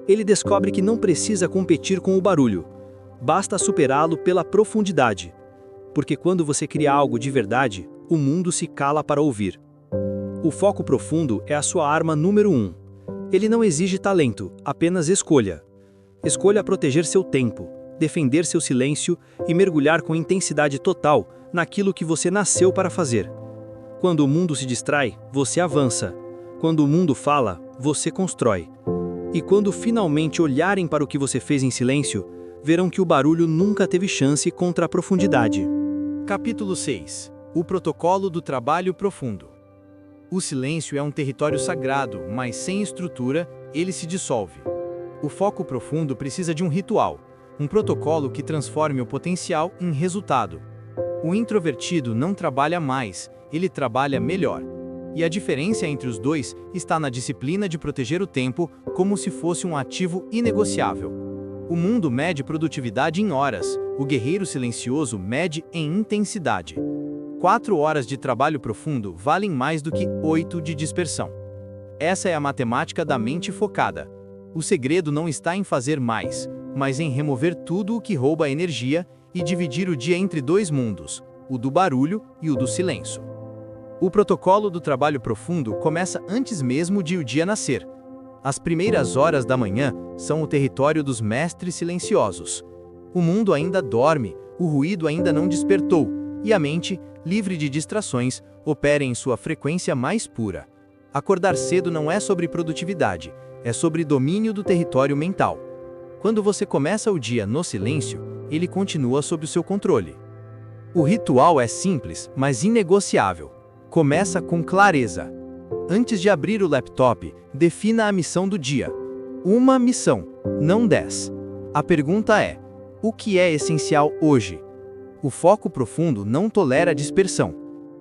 Speaker 3: Ele descobre que não precisa competir com o barulho. Basta superá-lo pela profundidade. Porque quando você cria algo de verdade, o mundo se cala para ouvir. O foco profundo é a sua arma número 1. Ele não exige talento, apenas escolha. Escolha proteger seu tempo, defender seu silêncio e mergulhar com intensidade total naquilo que você nasceu para fazer. Quando o mundo se distrai, você avança. Quando o mundo fala, você constrói. E quando finalmente olharem para o que você fez em silêncio, verão que o barulho nunca teve chance contra a profundidade.
Speaker 1: Capítulo 6. O protocolo do trabalho profundo. O silêncio é um território sagrado, mas sem estrutura, ele se dissolve. O foco profundo precisa de um ritual, um protocolo que transforme o potencial em resultado. O introvertido não trabalha mais, ele trabalha melhor. E a diferença entre os dois está na disciplina de proteger o tempo como se fosse um ativo inegociável. O mundo mede produtividade em horas, o guerreiro silencioso mede em intensidade. 4 horas de trabalho profundo valem mais do que 8 de dispersão. Essa é a matemática da mente focada. O segredo não está em fazer mais, mas em remover tudo o que rouba energia e dividir o dia entre 2 mundos, o do barulho e o do silêncio. O protocolo do trabalho profundo começa antes mesmo de o dia nascer. As primeiras horas da manhã são o território dos mestres silenciosos. O mundo ainda dorme, o ruído ainda não despertou, e a mente, livre de distrações, opera em sua frequência mais pura. Acordar cedo não é sobre produtividade, é sobre domínio do território mental. Quando você começa o dia no silêncio, ele continua sob o seu controle. O ritual é simples, mas inegociável. Começa com clareza. Antes de abrir o laptop, defina a missão do dia. Uma missão, não 10. A pergunta é: o que é essencial hoje? O foco profundo não tolera dispersão.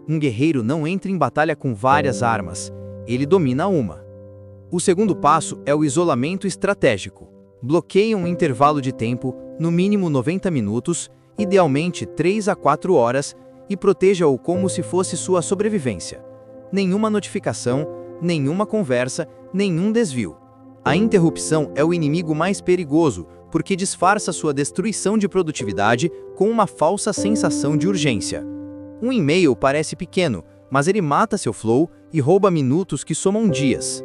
Speaker 1: Um guerreiro não entra em batalha com várias armas, ele domina uma. O segundo passo é o isolamento estratégico. Bloqueie um intervalo de tempo, no mínimo 90 minutos, idealmente 3 a 4 horas, e proteja-o como se fosse sua sobrevivência. Nenhuma notificação, nenhuma conversa, nenhum desvio. A interrupção é o inimigo mais perigoso, porque disfarça sua destruição de produtividade com uma falsa sensação de urgência. Um e-mail parece pequeno, mas ele mata seu flow e rouba minutos que somam dias.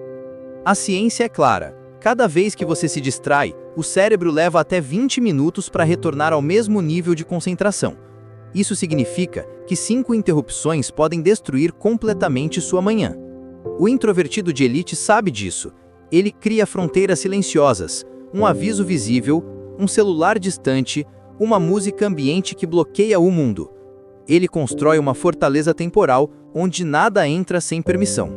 Speaker 1: A ciência é clara. Cada vez que você se distrai, o cérebro leva até 20 minutos para retornar ao mesmo nível de concentração. Isso significa que 5 interrupções podem destruir completamente sua manhã. O introvertido de elite sabe disso. Ele cria fronteiras silenciosas, um aviso visível, um celular distante, uma música ambiente que bloqueia o mundo. Ele constrói uma fortaleza temporal onde nada entra sem permissão.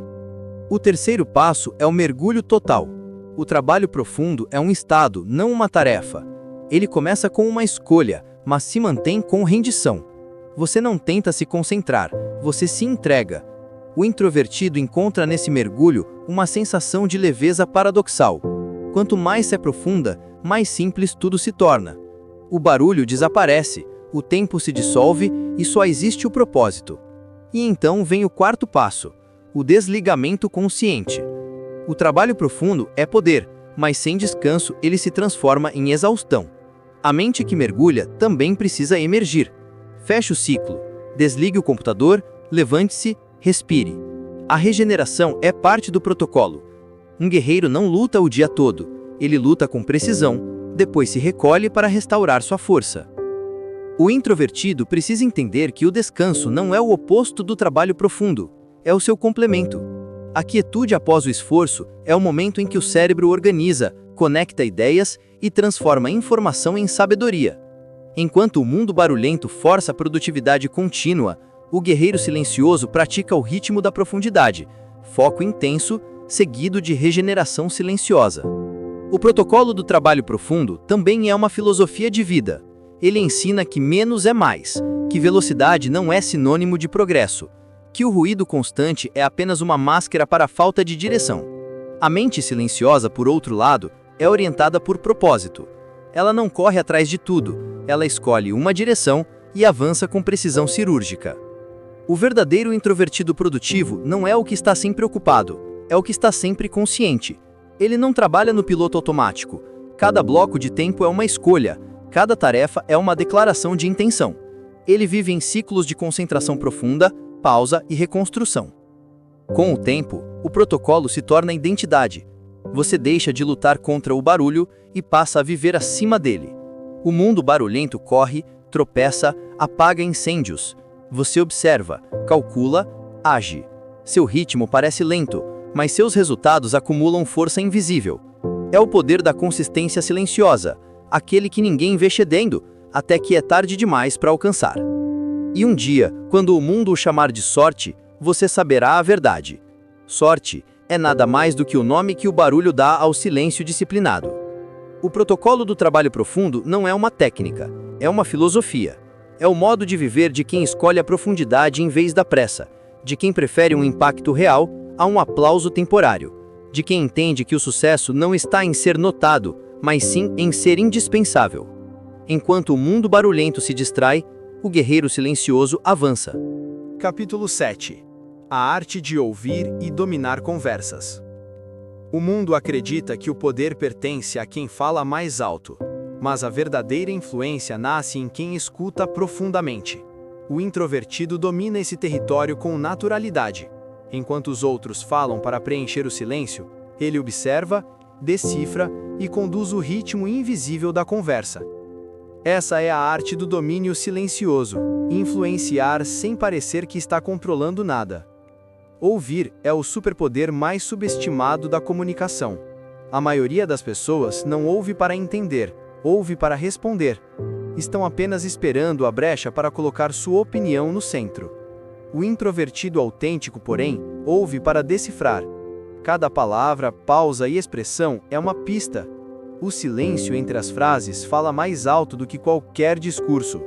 Speaker 1: O terceiro passo é o mergulho total. O trabalho profundo é um estado, não uma tarefa. Ele começa com uma escolha, mas se mantém com rendição. Você não tenta se concentrar, você se entrega. O introvertido encontra nesse mergulho uma sensação de leveza paradoxal. Quanto mais se aprofunda, mais simples tudo se torna. O barulho desaparece, o tempo se dissolve e só existe o propósito. E então vem o quarto passo, o desligamento consciente. O trabalho profundo é poder, mas sem descanso ele se transforma em exaustão. A mente que mergulha também precisa emergir. Feche o ciclo, desligue o computador, levante-se, respire. A regeneração é parte do protocolo. Um guerreiro não luta o dia todo, ele luta com precisão, depois se recolhe para restaurar sua força. O introvertido precisa entender que o descanso não é o oposto do trabalho profundo, é o seu complemento. A quietude após o esforço é o momento em que o cérebro organiza, conecta ideias e transforma informação em sabedoria. Enquanto o mundo barulhento força a produtividade contínua, o guerreiro silencioso pratica o ritmo da profundidade, foco intenso, seguido de regeneração silenciosa. O protocolo do trabalho profundo também é uma filosofia de vida. Ele ensina que menos é mais, que velocidade não é sinônimo de progresso, que o ruído constante é apenas uma máscara para a falta de direção. A mente silenciosa, por outro lado, é orientada por propósito. Ela não corre atrás de tudo, ela escolhe uma direção e avança com precisão cirúrgica. O verdadeiro introvertido produtivo não é o que está sempre ocupado, é o que está sempre consciente. Ele não trabalha no piloto automático. Cada bloco de tempo é uma escolha, cada tarefa é uma declaração de intenção. Ele vive em ciclos de concentração profunda,
Speaker 2: pausa e reconstrução. Com o tempo, o protocolo se torna identidade. Você deixa de lutar contra o barulho e passa a viver acima dele. O mundo barulhento corre, tropeça, apaga incêndios. Você observa, calcula, age. Seu ritmo parece lento, mas seus resultados acumulam força invisível. É o poder da consistência silenciosa, aquele que ninguém vê cedendo, até que é tarde demais para alcançar. E um dia, quando o mundo o chamar de sorte, você saberá a verdade. Sorte é nada mais do que o nome que o barulho dá ao silêncio disciplinado. O protocolo do trabalho profundo não é uma técnica, é uma filosofia. É o modo de viver de quem escolhe a profundidade em vez da pressa, de quem prefere um impacto real a um aplauso temporário, de quem entende que o sucesso não está em ser notado, mas sim em ser indispensável. Enquanto o mundo barulhento se distrai, o guerreiro silencioso avança.
Speaker 1: Capítulo 7. A arte de ouvir e dominar conversas. O mundo acredita que o poder pertence a quem fala mais alto, mas a verdadeira influência nasce em quem escuta profundamente. O introvertido domina esse território com naturalidade. Enquanto os outros falam para preencher o silêncio, ele observa, decifra e conduz o ritmo invisível da conversa. Essa é a arte do domínio silencioso, influenciar sem parecer que está controlando nada. Ouvir é o superpoder mais subestimado da comunicação. A maioria das pessoas não ouve para entender, ouve para responder. Estão apenas esperando a brecha para colocar sua opinião no centro. O introvertido autêntico, porém, ouve para decifrar. Cada palavra, pausa e expressão é uma pista. O silêncio entre as frases fala mais alto do que qualquer discurso.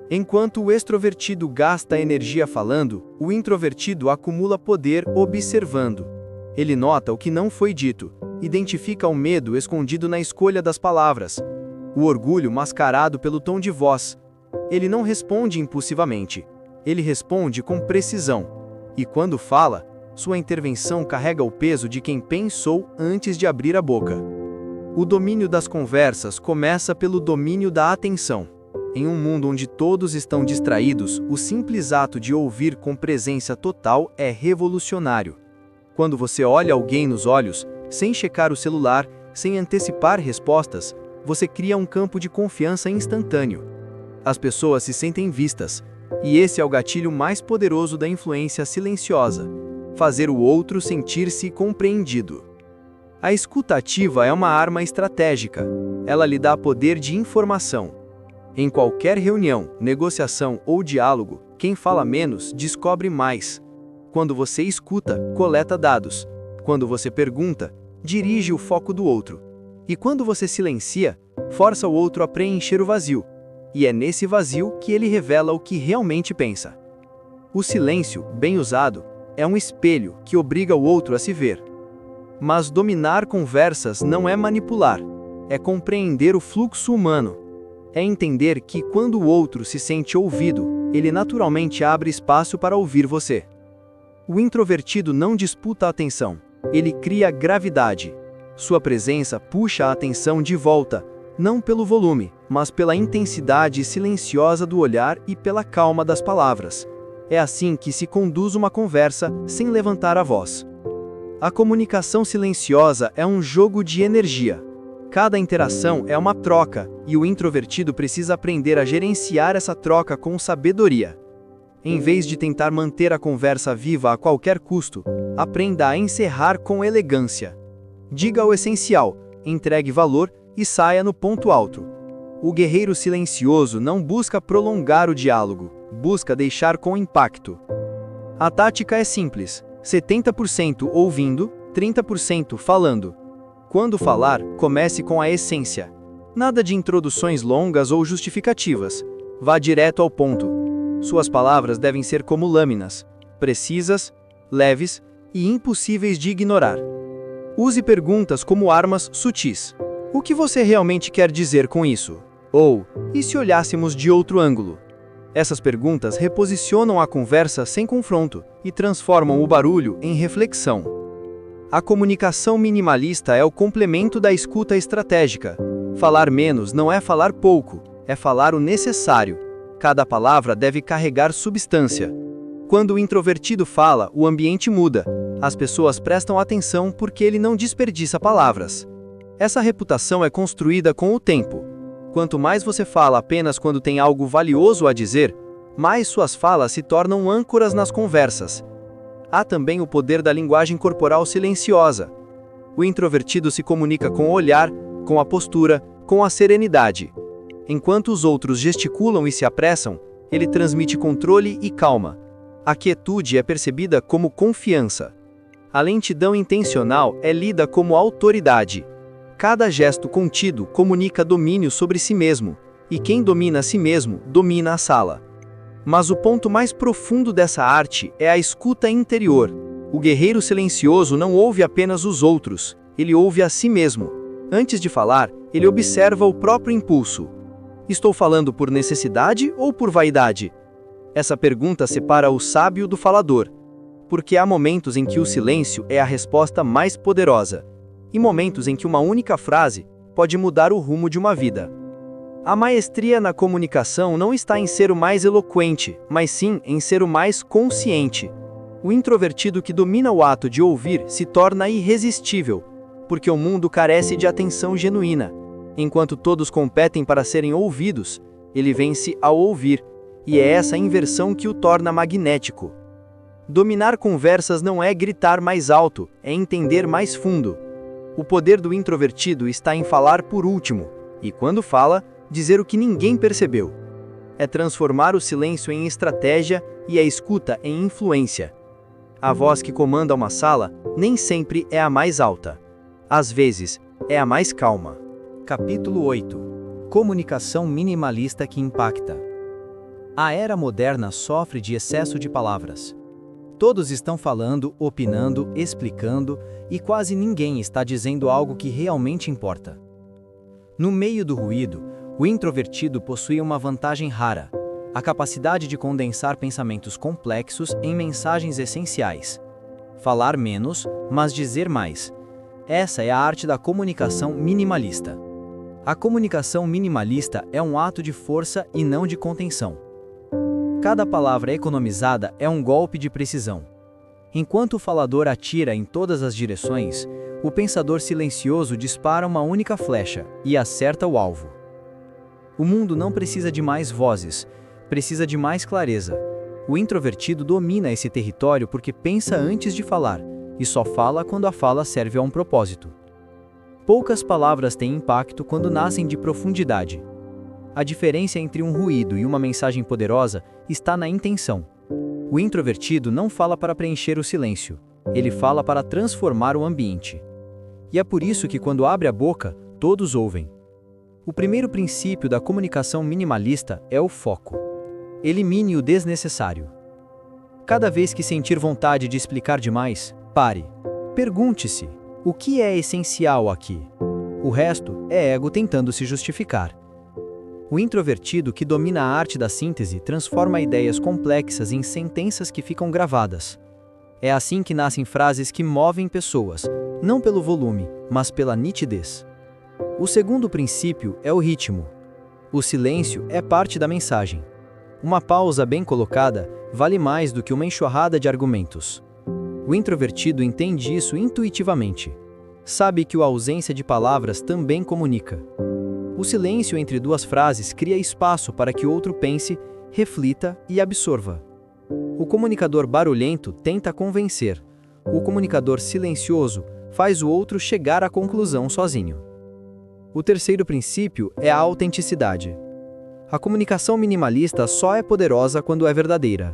Speaker 1: Enquanto o extrovertido gasta energia falando, o introvertido acumula poder observando. Ele nota o que não foi dito, identifica o medo escondido na escolha das palavras, o orgulho mascarado pelo tom de voz. Ele não responde impulsivamente, ele responde com precisão. E quando fala, sua intervenção carrega o peso de quem pensou antes de abrir a boca. O domínio das conversas começa pelo domínio da atenção. Em um mundo onde todos estão distraídos, o simples ato de ouvir com presença total é revolucionário. Quando você olha alguém nos olhos, sem checar o celular, sem antecipar respostas, você cria um campo de confiança instantâneo. As pessoas se sentem vistas, e esse é o gatilho mais poderoso da influência silenciosa: fazer o outro sentir-se compreendido. A escuta ativa é uma arma estratégica. Ela lhe dá poder de informação. Em qualquer reunião, negociação ou diálogo, quem fala menos descobre mais. Quando você escuta, coleta dados. Quando você pergunta, dirige o foco do outro. E quando você silencia, força o outro a preencher o vazio. E é nesse vazio que ele revela o que realmente pensa. O silêncio, bem usado, é um espelho que obriga o outro a se ver. Mas dominar conversas não é manipular, é compreender o fluxo humano. É entender que quando o outro se sente ouvido, ele naturalmente abre espaço para ouvir você. O introvertido não disputa a atenção, ele cria gravidade. Sua presença puxa a atenção de volta, não pelo volume, mas pela intensidade silenciosa do olhar e pela calma das palavras. É assim que se conduz uma conversa sem levantar a voz. A comunicação silenciosa é um jogo de energia. Cada interação é uma troca, e o introvertido precisa aprender a gerenciar essa troca com sabedoria. Em vez de tentar manter a conversa viva a qualquer custo, aprenda a encerrar com elegância. Diga o essencial, entregue valor e saia no ponto alto. O guerreiro silencioso não busca prolongar o diálogo, busca deixar com impacto. A tática é simples: 70% ouvindo, 30% falando. Quando falar, comece com a essência. Nada de introduções longas ou justificativas. Vá direto ao ponto. Suas palavras devem ser como lâminas, precisas, leves e impossíveis de ignorar. Use perguntas como armas sutis. O que você realmente quer dizer com isso? Ou, e se olhássemos de outro ângulo? Essas perguntas reposicionam a conversa sem confronto e transformam o barulho em reflexão. A comunicação minimalista é o complemento da escuta estratégica. Falar menos não é falar pouco, é falar o necessário. Cada palavra deve carregar substância.
Speaker 2: Quando o introvertido fala, o ambiente muda. As pessoas prestam atenção porque ele não desperdiça palavras. Essa reputação é construída com o tempo. Quanto mais você fala apenas quando tem algo valioso a dizer, mais suas falas se tornam âncoras nas conversas. Há também o poder da linguagem corporal silenciosa. O introvertido se comunica com o olhar, com a postura, com a serenidade. Enquanto os outros gesticulam e se apressam, ele transmite controle e calma. A quietude é percebida como confiança. A lentidão intencional é lida como autoridade. Cada gesto contido comunica domínio sobre si mesmo, e quem domina a si mesmo, domina a sala. Mas o ponto mais profundo dessa arte é a escuta interior. O guerreiro silencioso não ouve apenas os outros, ele ouve a si mesmo. Antes de falar, ele observa o próprio impulso. Estou falando por necessidade ou por vaidade? Essa pergunta separa o sábio do falador, porque há momentos em que o silêncio é a resposta mais poderosa, e momentos em que uma única frase pode mudar o rumo de uma vida. A maestria na comunicação não está em ser o mais eloquente, mas sim em ser o mais consciente. O introvertido que domina o ato de ouvir se torna irresistível, porque o mundo carece de atenção genuína. Enquanto todos competem para serem ouvidos, ele vence ao ouvir, e é essa inversão que o torna magnético. Dominar conversas não é gritar mais alto, é entender mais fundo. O poder do introvertido está em falar por último, e quando fala, dizer o que ninguém percebeu. É transformar o silêncio em estratégia e a escuta em influência. A voz que comanda uma sala nem sempre é a mais alta. Às vezes, é a mais calma.
Speaker 4: Capítulo 8. Comunicação minimalista que impacta. A era moderna sofre de excesso de palavras. Todos estão falando, opinando, explicando, e quase ninguém está dizendo algo que realmente importa. No meio do ruído, o introvertido possui uma vantagem rara: a capacidade de condensar pensamentos complexos em mensagens essenciais. Falar menos, mas dizer mais. Essa é a arte da comunicação minimalista. A comunicação minimalista é um ato de força e não de contenção. Cada palavra economizada é um golpe de precisão. Enquanto o falador atira em todas as direções, o pensador silencioso dispara uma única flecha e acerta o alvo. O mundo não precisa de mais vozes, precisa de mais clareza. O introvertido domina esse território porque pensa antes de falar, e só fala quando a fala serve a um propósito. Poucas palavras têm impacto quando nascem de profundidade. A diferença entre um ruído e uma mensagem poderosa está na intenção. O introvertido não fala para preencher o silêncio, ele fala para transformar o ambiente. E é por isso que quando abre a boca, todos ouvem. O primeiro princípio da comunicação minimalista é o foco. Elimine o desnecessário. Cada vez que sentir vontade de explicar demais, pare. Pergunte-se: o que é essencial aqui? O resto é ego tentando se justificar. O introvertido que domina a arte da síntese transforma ideias complexas em sentenças que ficam gravadas. É assim que nascem frases que movem pessoas, não pelo volume, mas pela nitidez. O segundo princípio é o ritmo. O silêncio é parte da mensagem. Uma pausa bem colocada vale mais do que uma enxurrada de argumentos. O introvertido entende isso intuitivamente. Sabe que a ausência de palavras também comunica. O silêncio entre duas frases cria espaço para que o outro pense, reflita e absorva. O comunicador barulhento tenta convencer. O comunicador silencioso faz o outro chegar à conclusão sozinho. O terceiro princípio é a autenticidade. A comunicação minimalista só é poderosa quando é verdadeira.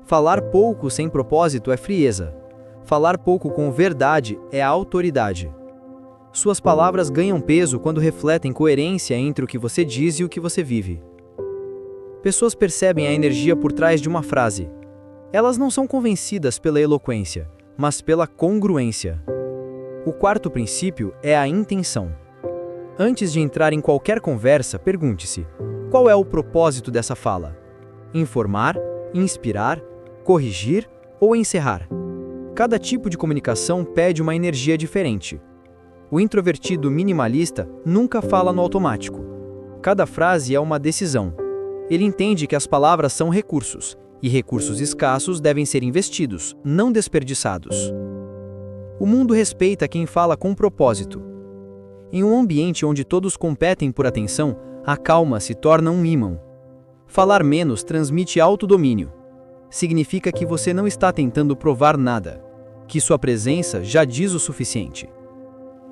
Speaker 4: Falar pouco sem propósito é frieza. Falar pouco com verdade é autoridade. Suas palavras ganham peso quando refletem coerência entre o que você diz e o que você vive. Pessoas percebem a energia por trás de uma frase. Elas não são convencidas pela eloquência, mas pela congruência. O quarto princípio é a intenção. Antes de entrar em qualquer conversa, pergunte-se: qual é o propósito dessa fala? Informar, inspirar, corrigir ou encerrar? Cada tipo de comunicação pede uma energia diferente. O introvertido minimalista nunca fala no automático. Cada frase é uma decisão. Ele entende que as palavras são recursos, E recursos escassos devem ser investidos, não desperdiçados. O mundo respeita quem fala com propósito. Em um ambiente onde todos competem por atenção, a calma se torna um ímã. Falar menos transmite autodomínio. Significa que você não está tentando provar nada, que sua presença já diz o suficiente.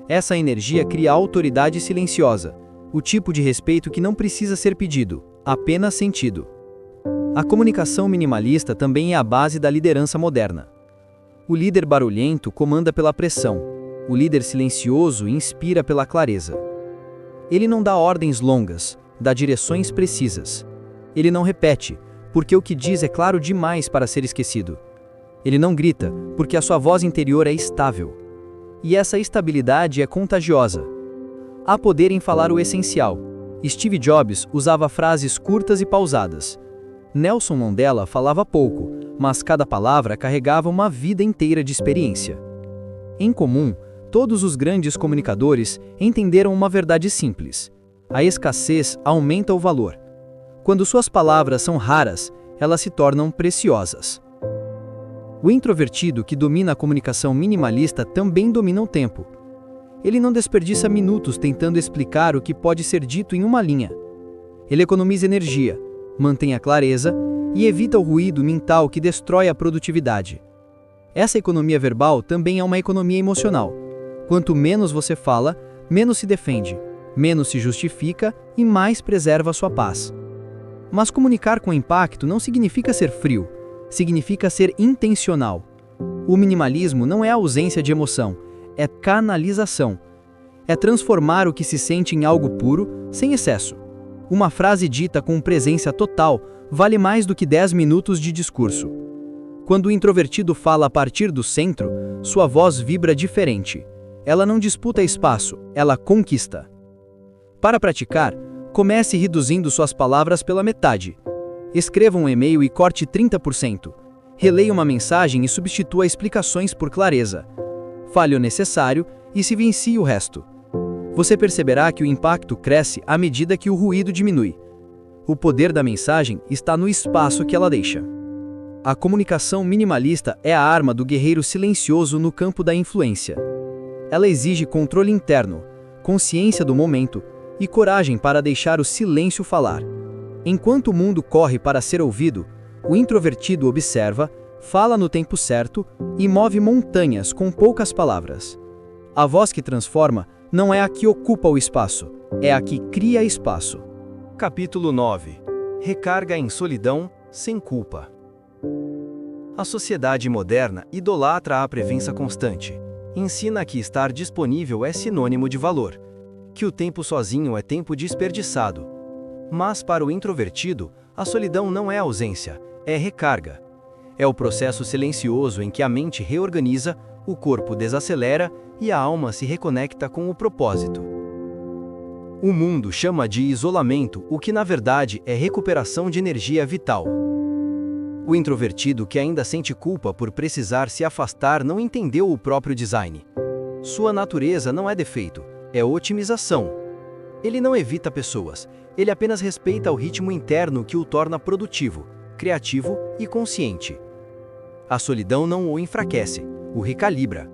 Speaker 4: Essa energia cria autoridade silenciosa, o tipo de respeito que não precisa ser pedido, apenas sentido. A comunicação minimalista também é a base da liderança moderna. O líder barulhento comanda pela pressão, o líder silencioso inspira pela clareza. Ele não dá ordens longas, dá direções precisas. Ele não repete, porque o que diz é claro demais para ser esquecido. Ele não grita, porque a sua voz interior é estável. E essa estabilidade é contagiosa. Há poder em falar o essencial. Steve Jobs usava frases curtas e pausadas. Nelson Mandela falava pouco, mas cada palavra carregava uma vida inteira de experiência. Em comum, todos os grandes comunicadores entenderam uma verdade simples: a escassez aumenta o valor. Quando suas palavras são raras, elas se tornam preciosas. O introvertido que domina a comunicação minimalista também domina o tempo. Ele não desperdiça minutos tentando explicar o que pode ser dito em uma linha. Ele economiza energia, mantém a clareza e evita o ruído mental que destrói a produtividade. Essa economia verbal também é uma economia emocional. Quanto menos você fala, menos se defende, menos se justifica e mais preserva sua paz. Mas comunicar com impacto não significa ser frio, significa ser intencional. O minimalismo não é ausência de emoção, é canalização. É transformar o que se sente em algo puro, sem excesso. Uma frase dita com presença total vale mais do que 10 minutos de discurso. Quando o introvertido fala a partir do centro, sua voz vibra diferente. Ela não disputa espaço, ela conquista. Para praticar, comece reduzindo suas palavras pela metade. Escreva um e-mail e corte 30%. Releia uma mensagem e substitua explicações por clareza. Fale o necessário e se vicie o resto. Você perceberá que o impacto cresce à medida que o ruído diminui. O poder da mensagem está no espaço que ela deixa. A comunicação minimalista é a arma do guerreiro silencioso no campo da influência. Ela exige controle interno, consciência do momento e coragem para deixar o silêncio falar. Enquanto o mundo corre para ser ouvido, o introvertido observa, fala no tempo certo e move montanhas com poucas palavras. A voz que transforma não é a que ocupa o espaço, é a que cria espaço.
Speaker 3: Capítulo 9. Recarga em solidão, sem culpa. A sociedade moderna idolatra a presença constante. Ensina que estar disponível é sinônimo de valor, que o tempo sozinho é tempo desperdiçado. Mas para o introvertido, a solidão não é ausência, é recarga. É o processo silencioso em que a mente reorganiza, o corpo desacelera e a alma se reconecta com o propósito. O mundo chama de isolamento o que na verdade é recuperação de energia vital. O introvertido que ainda sente culpa por precisar se afastar não entendeu o próprio design. Sua natureza não é defeito, é otimização. Ele não evita pessoas, ele apenas respeita o ritmo interno que o torna produtivo, criativo e consciente. A solidão não o enfraquece, o recalibra.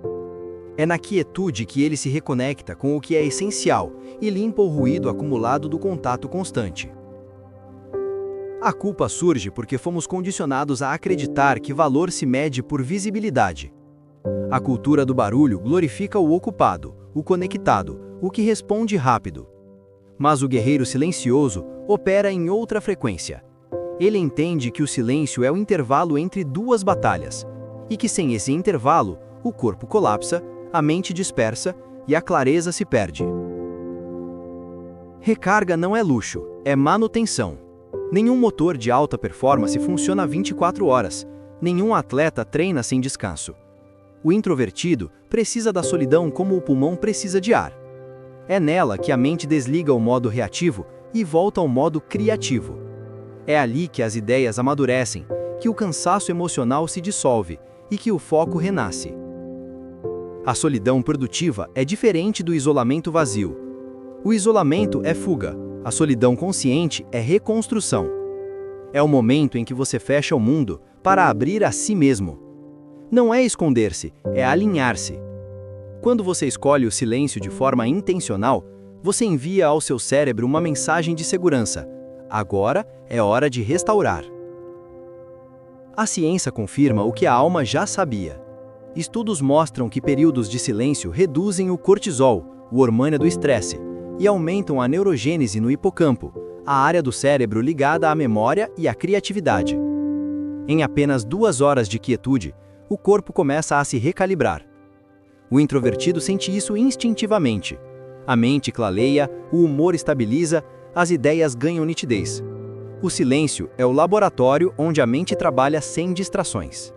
Speaker 3: É na quietude que ele se reconecta com o que é essencial e limpa o ruído acumulado do contato constante. A culpa surge porque fomos condicionados a acreditar que valor se mede por visibilidade. A cultura do barulho glorifica o ocupado, o conectado, o que responde rápido. Mas o guerreiro silencioso opera em outra frequência. Ele entende que o silêncio é o intervalo entre duas batalhas, e que sem esse intervalo, o corpo colapsa, a mente dispersa e a clareza se perde. Recarga não é luxo, é manutenção. Nenhum motor de alta performance funciona 24 horas, nenhum atleta treina sem descanso. O introvertido precisa da solidão como o pulmão precisa de ar. É nela que a mente desliga o modo reativo e volta ao modo criativo. É ali que as ideias amadurecem, que o cansaço emocional se dissolve e que o foco renasce. A solidão produtiva é diferente do isolamento vazio. O isolamento é fuga, a solidão consciente é reconstrução.
Speaker 4: É o momento em que você fecha o mundo para abrir a si mesmo. Não é esconder-se, é alinhar-se. Quando você escolhe o silêncio de forma intencional, você envia ao seu cérebro uma mensagem de segurança. Agora é hora de restaurar. A ciência confirma o que a alma já sabia. Estudos mostram que períodos de silêncio reduzem o cortisol, o hormônio do estresse, e aumentam a neurogênese no hipocampo, a área do cérebro ligada à memória e à criatividade. Em apenas 2 horas de quietude, o corpo começa a se recalibrar. O introvertido sente isso instintivamente. A mente clareia, o humor estabiliza, as ideias ganham nitidez. O silêncio é o laboratório onde a mente trabalha sem distrações.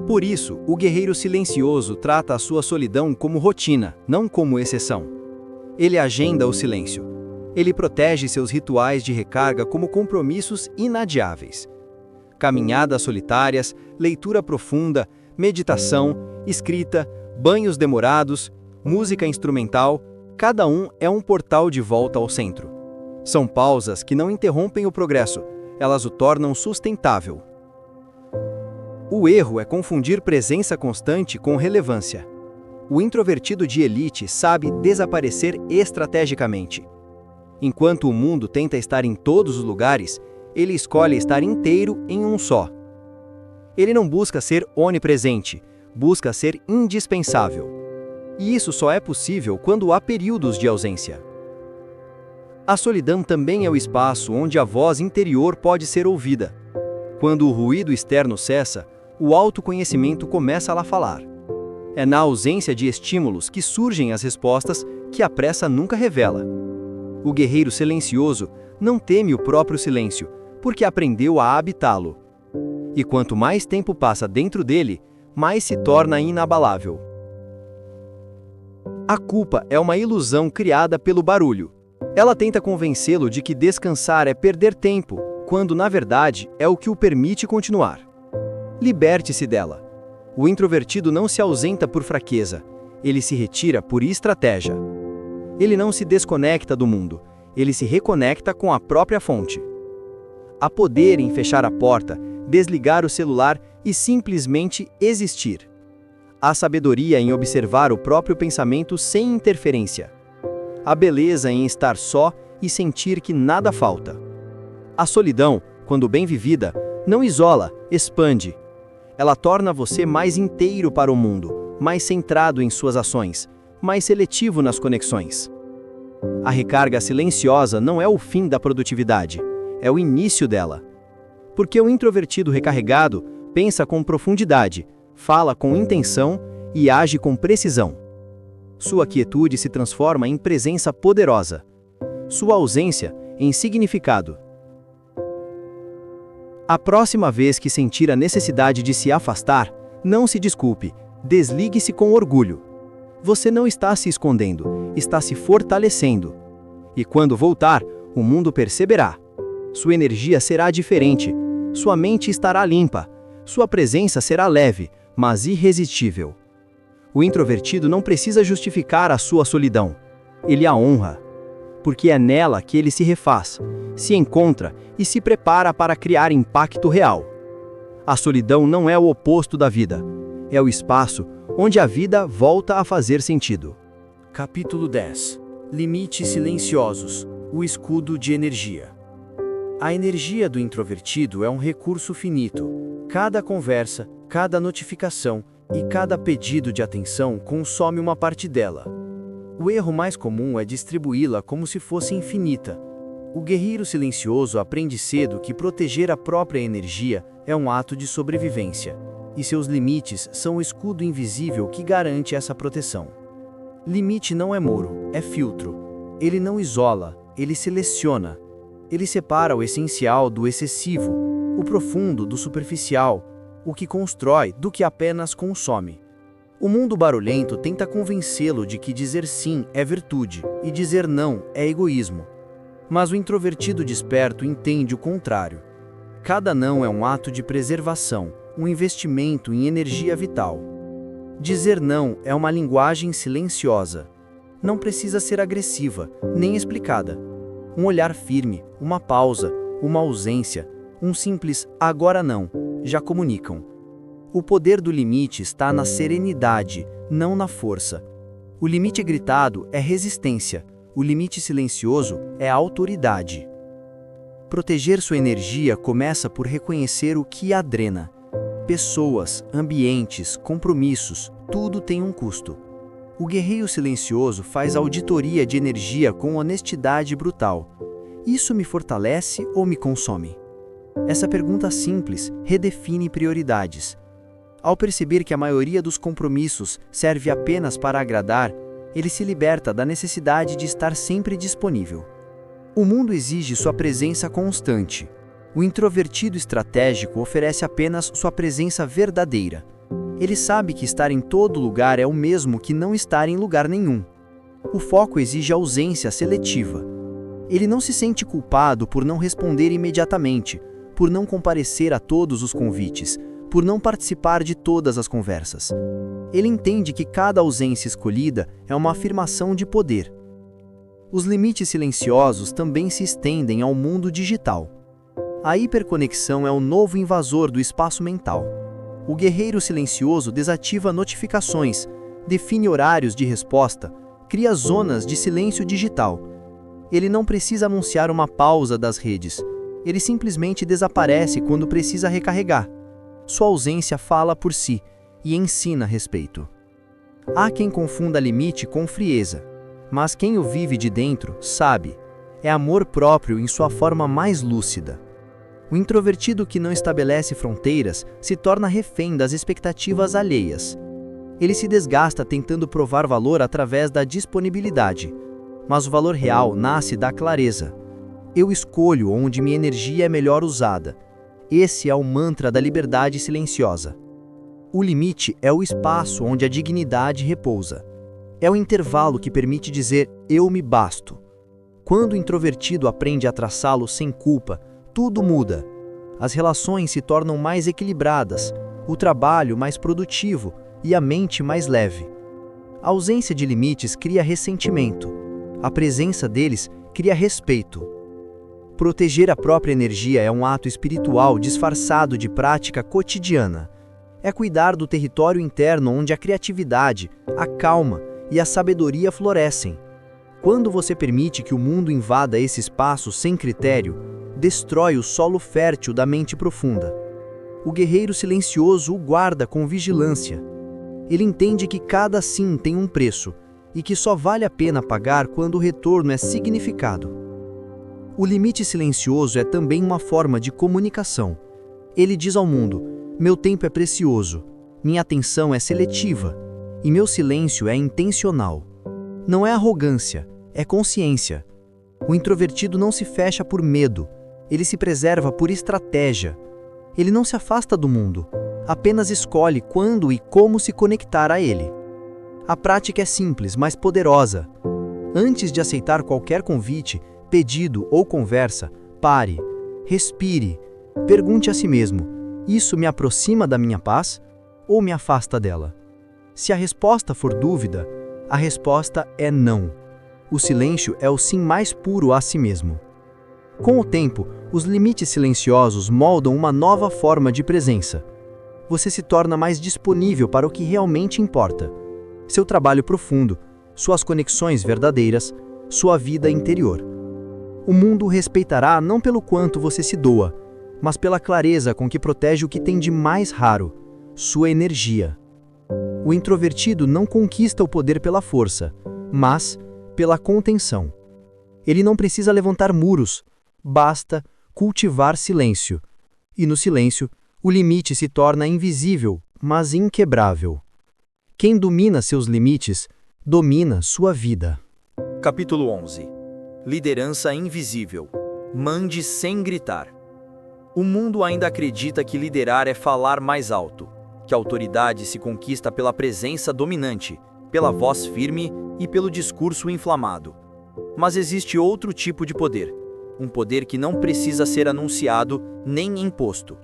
Speaker 4: Por isso, o guerreiro silencioso trata a sua solidão como rotina, não como exceção. Ele agenda o silêncio. Ele protege seus rituais de recarga como compromissos inadiáveis. Caminhadas solitárias, leitura profunda, meditação, escrita, banhos demorados, música instrumental, cada um é um portal de volta ao centro. São pausas que não interrompem o progresso, elas o tornam sustentável. O erro é confundir presença constante com relevância. O introvertido de elite sabe desaparecer estrategicamente. Enquanto o mundo tenta estar em todos os lugares, ele escolhe estar inteiro em um só. Ele não busca ser onipresente, busca ser indispensável. E isso só é possível quando há períodos de ausência. A solidão também é o espaço onde a voz interior pode ser ouvida. Quando o ruído externo cessa, o autoconhecimento começa a lá falar. É na ausência de estímulos que surgem as respostas que a pressa nunca revela. O guerreiro silencioso não teme o próprio silêncio, porque aprendeu a habitá-lo. E quanto mais tempo passa dentro dele, mais se torna inabalável. A culpa é uma ilusão criada pelo barulho. Ela tenta convencê-lo de que descansar é perder tempo, quando na verdade é o que o permite continuar. Liberte-se dela. O introvertido não se ausenta por fraqueza, ele se retira por estratégia. Ele não se desconecta do mundo, ele se reconecta com a própria fonte. Há poder em fechar a porta, desligar o celular e simplesmente existir. Há sabedoria em observar o próprio pensamento sem interferência. Há beleza em estar só e sentir que nada falta. A solidão, quando bem vivida, não isola, expande. Ela torna você mais inteiro para o mundo, mais centrado em suas ações, mais seletivo nas conexões. A recarga silenciosa não é o fim da produtividade, é o início dela. Porque o introvertido recarregado pensa com profundidade, fala com intenção e age com precisão. Sua quietude se transforma em presença poderosa. Sua ausência em significado. A próxima vez que sentir a necessidade de se afastar, não se desculpe, desligue-se com orgulho. Você não está se escondendo, está se fortalecendo. E quando voltar, o mundo perceberá. Sua energia será diferente, sua mente estará limpa, sua presença será leve, mas irresistível. O introvertido não precisa justificar a sua solidão. Ele a honra, porque é nela que ele se refaz, se encontra e se prepara para criar impacto real. A solidão não é o oposto da vida, é o espaço onde a vida volta a fazer sentido.
Speaker 3: Capítulo 10. Limites silenciosos, o escudo de energia. A energia do introvertido é um recurso finito. Cada conversa, cada notificação e cada pedido de atenção consome uma parte dela. O erro mais comum é distribuí-la como se fosse infinita. O guerreiro silencioso aprende cedo que proteger a própria energia é um ato de sobrevivência, e seus limites são o escudo invisível que garante essa proteção. Limite não é muro, é filtro. Ele não isola, ele seleciona. Ele separa o essencial do excessivo, o profundo do superficial, o que constrói do que apenas consome. O mundo barulhento tenta convencê-lo de que dizer sim é virtude e dizer não é egoísmo. Mas o introvertido desperto entende o contrário. Cada não é um ato de preservação, um investimento em energia vital. Dizer não é uma linguagem silenciosa. Não precisa ser agressiva, nem explicada. Um olhar firme, uma pausa,
Speaker 2: uma ausência, um simples agora não, já comunicam. O poder do limite está na serenidade, não na força. O limite gritado é resistência, o limite silencioso é autoridade. Proteger sua energia começa por reconhecer o que a drena. Pessoas, ambientes, compromissos, tudo tem um custo. O guerreiro silencioso faz auditoria de energia com honestidade brutal. Isso me fortalece ou me consome? Essa pergunta simples redefine prioridades. Ao perceber que a maioria dos compromissos serve apenas para agradar, ele se liberta da necessidade de estar sempre disponível. O mundo exige sua presença constante. O introvertido estratégico oferece apenas sua presença verdadeira. Ele sabe que estar em todo lugar é o mesmo que não estar em lugar nenhum. O foco exige ausência seletiva. Ele não se sente culpado por não responder imediatamente, por não comparecer a todos os convites, por não participar de todas as conversas. Ele entende que cada ausência escolhida é uma afirmação de poder. Os limites silenciosos também se estendem ao mundo digital. A hiperconexão é o novo invasor do espaço mental. O guerreiro silencioso desativa notificações, define horários de resposta, cria zonas de silêncio digital. Ele não precisa anunciar uma pausa das redes. Ele simplesmente desaparece quando precisa recarregar. Sua ausência fala por si e ensina respeito. Há quem confunda limite com frieza, mas quem o vive de dentro sabe. É amor próprio em sua forma mais lúcida. O introvertido que não estabelece fronteiras se torna refém das expectativas alheias. Ele se desgasta tentando provar valor através da disponibilidade, mas o valor real nasce da clareza. Eu escolho onde minha energia é melhor usada. Esse é o mantra da liberdade silenciosa. O limite é o espaço onde a dignidade repousa. É o intervalo que permite dizer eu me basto. Quando o introvertido aprende a traçá-lo sem culpa, tudo muda. As relações se tornam mais equilibradas, o trabalho mais produtivo e a mente mais leve. A ausência de limites cria ressentimento. A presença deles cria respeito. Proteger a própria energia é um ato espiritual disfarçado de prática cotidiana. É cuidar do território interno onde a criatividade, a calma e a sabedoria florescem. Quando você permite que o mundo invada esse espaço sem critério, destrói o solo fértil da mente profunda. O guerreiro silencioso o guarda com vigilância. Ele entende que cada sim tem um preço e que só vale a pena pagar quando o retorno é significado. O limite silencioso é também uma forma de comunicação. Ele diz ao mundo: meu tempo é precioso, minha atenção é seletiva e meu silêncio é intencional. Não é arrogância, é consciência. O introvertido não se fecha por medo, ele se preserva por estratégia. Ele não se afasta do mundo, apenas escolhe quando e como se conectar a ele. A prática é simples, mas poderosa. Antes de aceitar qualquer convite, pedido ou conversa, pare, respire, pergunte a si mesmo: isso me aproxima da minha paz ou me afasta dela? Se a resposta for dúvida, a resposta é não. O silêncio é o sim mais puro a si mesmo. Com o tempo, os limites silenciosos moldam uma nova forma de presença. Você se torna mais disponível para o que realmente importa. Seu trabalho profundo, suas conexões verdadeiras, sua vida interior. O mundo o respeitará não pelo quanto você se doa, mas pela clareza com que protege o que tem de mais raro, sua energia. O introvertido não conquista o poder pela força, mas pela contenção. Ele não precisa levantar muros, basta cultivar silêncio. E no silêncio, o limite se torna invisível, mas inquebrável. Quem domina seus limites, domina sua vida.
Speaker 1: Capítulo 11. Liderança invisível. Mande sem gritar. O mundo ainda acredita que liderar é falar mais alto, que a autoridade se conquista pela presença dominante, pela voz firme e pelo discurso inflamado. Mas existe outro tipo de poder, um poder que não precisa ser anunciado nem imposto.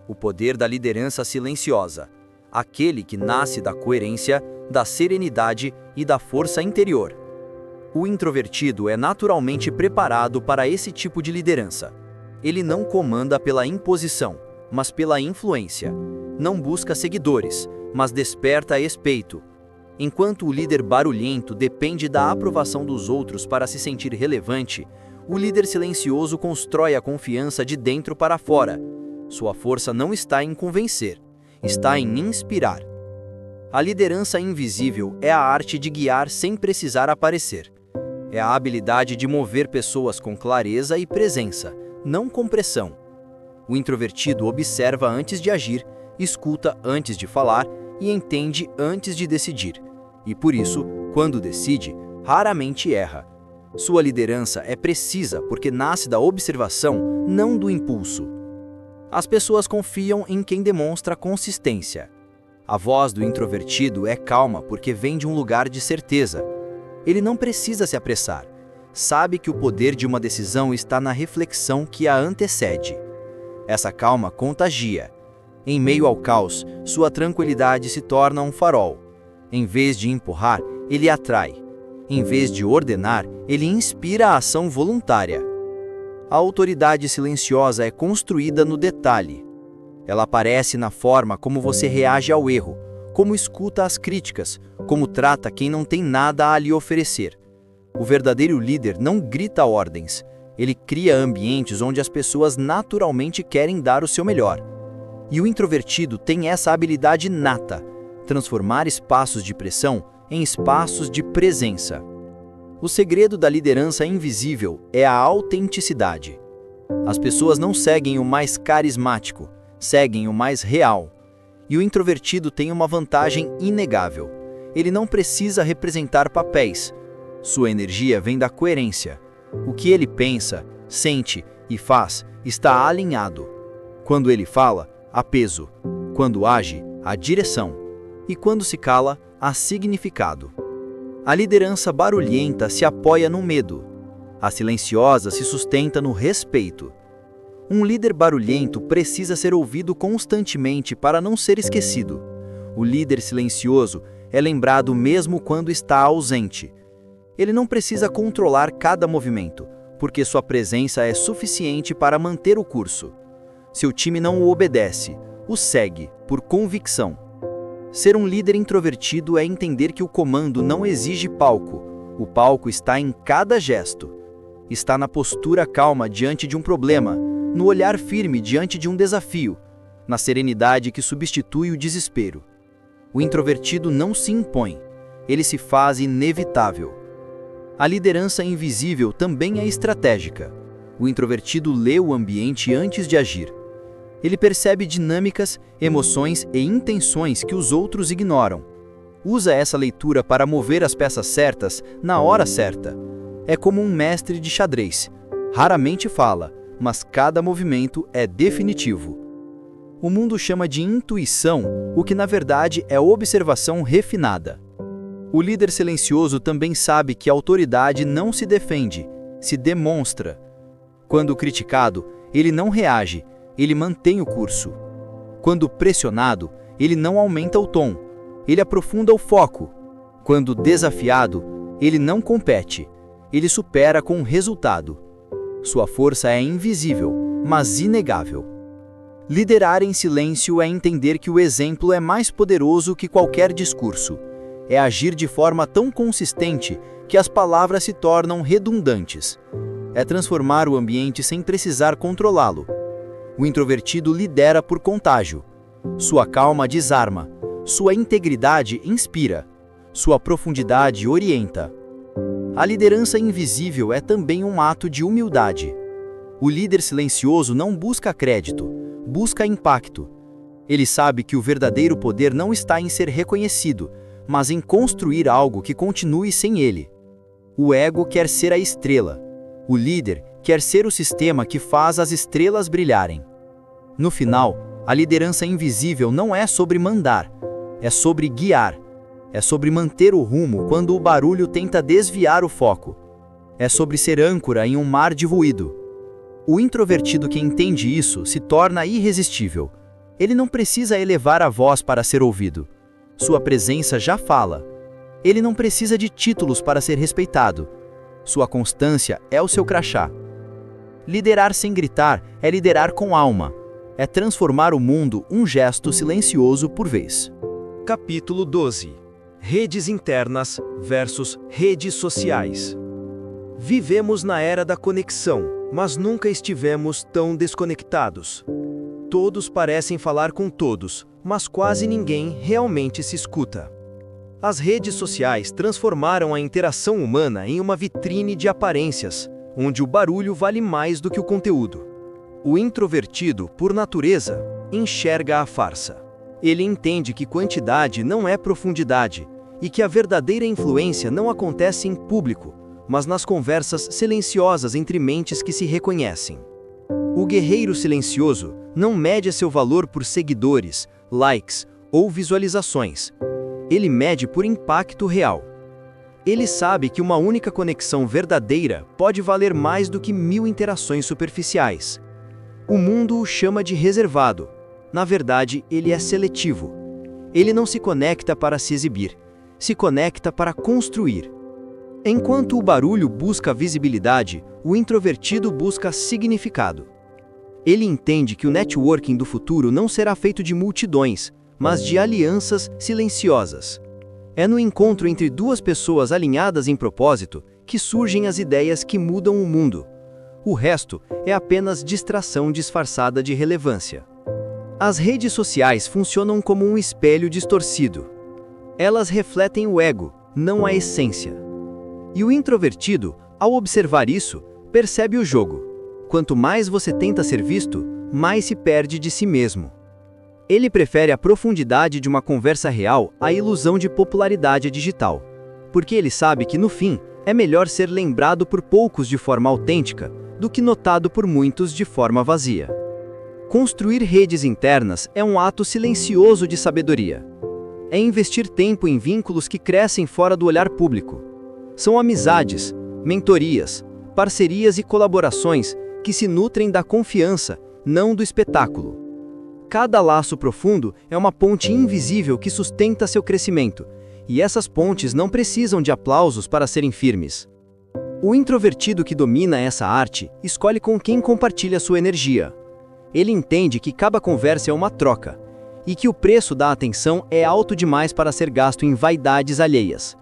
Speaker 1: O poder da liderança silenciosa, aquele que nasce da coerência, da serenidade e da força interior. O introvertido é naturalmente preparado para esse tipo de liderança.
Speaker 2: Ele não comanda pela imposição, mas pela influência. Não busca seguidores, mas desperta respeito. Enquanto o líder barulhento depende da aprovação dos outros para se sentir relevante, o líder silencioso constrói a confiança de dentro para fora. Sua força não está em convencer, está em inspirar. A liderança invisível é a arte de guiar sem precisar aparecer. É a habilidade de mover pessoas com clareza e presença, não com pressão. O introvertido observa antes de agir, escuta antes de falar e entende antes de decidir. E por isso, quando decide, raramente erra. Sua liderança é precisa porque nasce da observação, não do impulso. As pessoas confiam em quem demonstra consistência. A voz do introvertido é calma porque vem de um lugar de certeza. Ele não precisa se apressar. Sabe que o poder de uma decisão está na reflexão que a antecede. Essa calma contagia. Em meio ao caos, sua tranquilidade se torna um farol. Em vez de empurrar, ele atrai. Em vez de ordenar, ele inspira a ação voluntária. A autoridade silenciosa é construída no detalhe. Ela aparece na forma como você reage ao erro, como escuta as críticas, como trata quem não tem nada a lhe oferecer. O verdadeiro líder não grita ordens. Ele cria ambientes onde as pessoas naturalmente querem dar o seu melhor. E o introvertido tem essa habilidade nata, transformar espaços de pressão em espaços de presença. O segredo da liderança invisível é a autenticidade. As pessoas não seguem o mais carismático, seguem o mais real. E o introvertido tem uma vantagem inegável. Ele não precisa representar papéis. Sua energia vem da coerência. O que ele pensa, sente e faz está alinhado. Quando ele fala, há peso. Quando age, há direção. E quando se cala, há significado. A liderança barulhenta se apoia no medo. A silenciosa se sustenta no respeito. Um líder barulhento precisa ser ouvido constantemente para não ser esquecido. O líder silencioso é lembrado mesmo quando está ausente. Ele não precisa controlar cada movimento, porque sua presença é suficiente para manter o curso. Seu time não o obedece, o segue, por convicção. Ser um líder introvertido é entender que o comando não exige palco. O palco está em cada gesto. Está na postura calma diante de um problema, no olhar firme diante de um desafio, na serenidade que substitui o desespero. O introvertido não se impõe, ele se faz inevitável. A liderança invisível também é estratégica. O introvertido lê o ambiente antes de agir. Ele percebe dinâmicas, emoções e intenções que os outros ignoram. Usa essa leitura para mover as peças certas na hora certa. É como um mestre de xadrez. Raramente fala, mas cada movimento é definitivo. O mundo chama de intuição o que na verdade é observação refinada. O líder silencioso também sabe que a autoridade não se defende, se demonstra. Quando criticado, ele não reage, ele mantém o curso. Quando pressionado, ele não aumenta o tom, ele aprofunda o foco. Quando desafiado, ele não compete, ele supera com resultado. Sua força é invisível, mas inegável. Liderar em silêncio é entender que o exemplo é mais poderoso que qualquer discurso. É agir de forma tão consistente que as palavras se tornam redundantes. É transformar o ambiente sem precisar controlá-lo. O introvertido lidera por contágio. Sua calma desarma. Sua integridade inspira. Sua profundidade orienta. A liderança invisível é também um ato de humildade. O líder silencioso não busca crédito, busca impacto. Ele sabe que o verdadeiro poder não está em ser reconhecido, mas em construir algo que continue sem ele. O ego quer ser a estrela. O líder quer ser o sistema que faz as estrelas brilharem. No final, a liderança invisível não é sobre mandar, é sobre guiar. É sobre manter o rumo quando o barulho tenta desviar o foco. É sobre ser âncora em um mar de ruído. O introvertido que entende isso se torna irresistível. Ele não precisa elevar a voz para ser ouvido. Sua presença já fala. Ele não precisa de títulos para ser respeitado. Sua constância é o seu crachá. Liderar sem gritar é liderar com alma. É transformar o mundo um gesto silencioso por vez.
Speaker 3: Capítulo 12. Redes internas versus redes sociais. Vivemos na era da conexão, mas nunca estivemos tão desconectados. Todos parecem falar com todos, mas quase ninguém realmente se escuta. As redes sociais transformaram a interação humana em uma vitrine de aparências, onde o barulho vale mais do que o conteúdo. O introvertido, por natureza, enxerga a farsa. Ele entende que quantidade não é profundidade e que a verdadeira influência não acontece em público, mas nas conversas silenciosas entre mentes que se reconhecem. O guerreiro silencioso não mede seu valor por seguidores, likes ou visualizações. Ele mede por impacto real. Ele sabe que uma única conexão verdadeira pode valer mais do que 1000 interações superficiais. O mundo o chama de reservado. Na verdade, ele é seletivo. Ele não se conecta para se exibir, se conecta para construir. Enquanto o barulho busca visibilidade, o introvertido busca significado. Ele entende que o networking do futuro não será feito de multidões, mas de alianças silenciosas. É no encontro entre duas pessoas alinhadas em propósito que surgem as ideias que mudam o mundo. O resto é apenas distração disfarçada de relevância. As redes sociais funcionam como um espelho distorcido. Elas refletem o ego, não a essência. E o introvertido, ao observar isso, percebe o jogo. Quanto mais você tenta ser visto, mais se perde de si mesmo. Ele prefere a profundidade de uma conversa real à ilusão de popularidade digital, porque ele sabe que, no fim, é melhor ser lembrado por poucos de forma autêntica do que notado por muitos de forma vazia. Construir redes internas é um ato silencioso de sabedoria. É investir tempo em vínculos que crescem fora do olhar público. São amizades, mentorias, parcerias e colaborações que se nutrem da confiança, não do espetáculo. Cada laço profundo é uma ponte invisível que sustenta seu crescimento, e essas pontes não precisam de aplausos para serem firmes. O introvertido que domina essa arte escolhe com quem compartilha sua energia. Ele entende que cada conversa é uma troca, e que o preço da atenção é alto demais para ser gasto em vaidades alheias.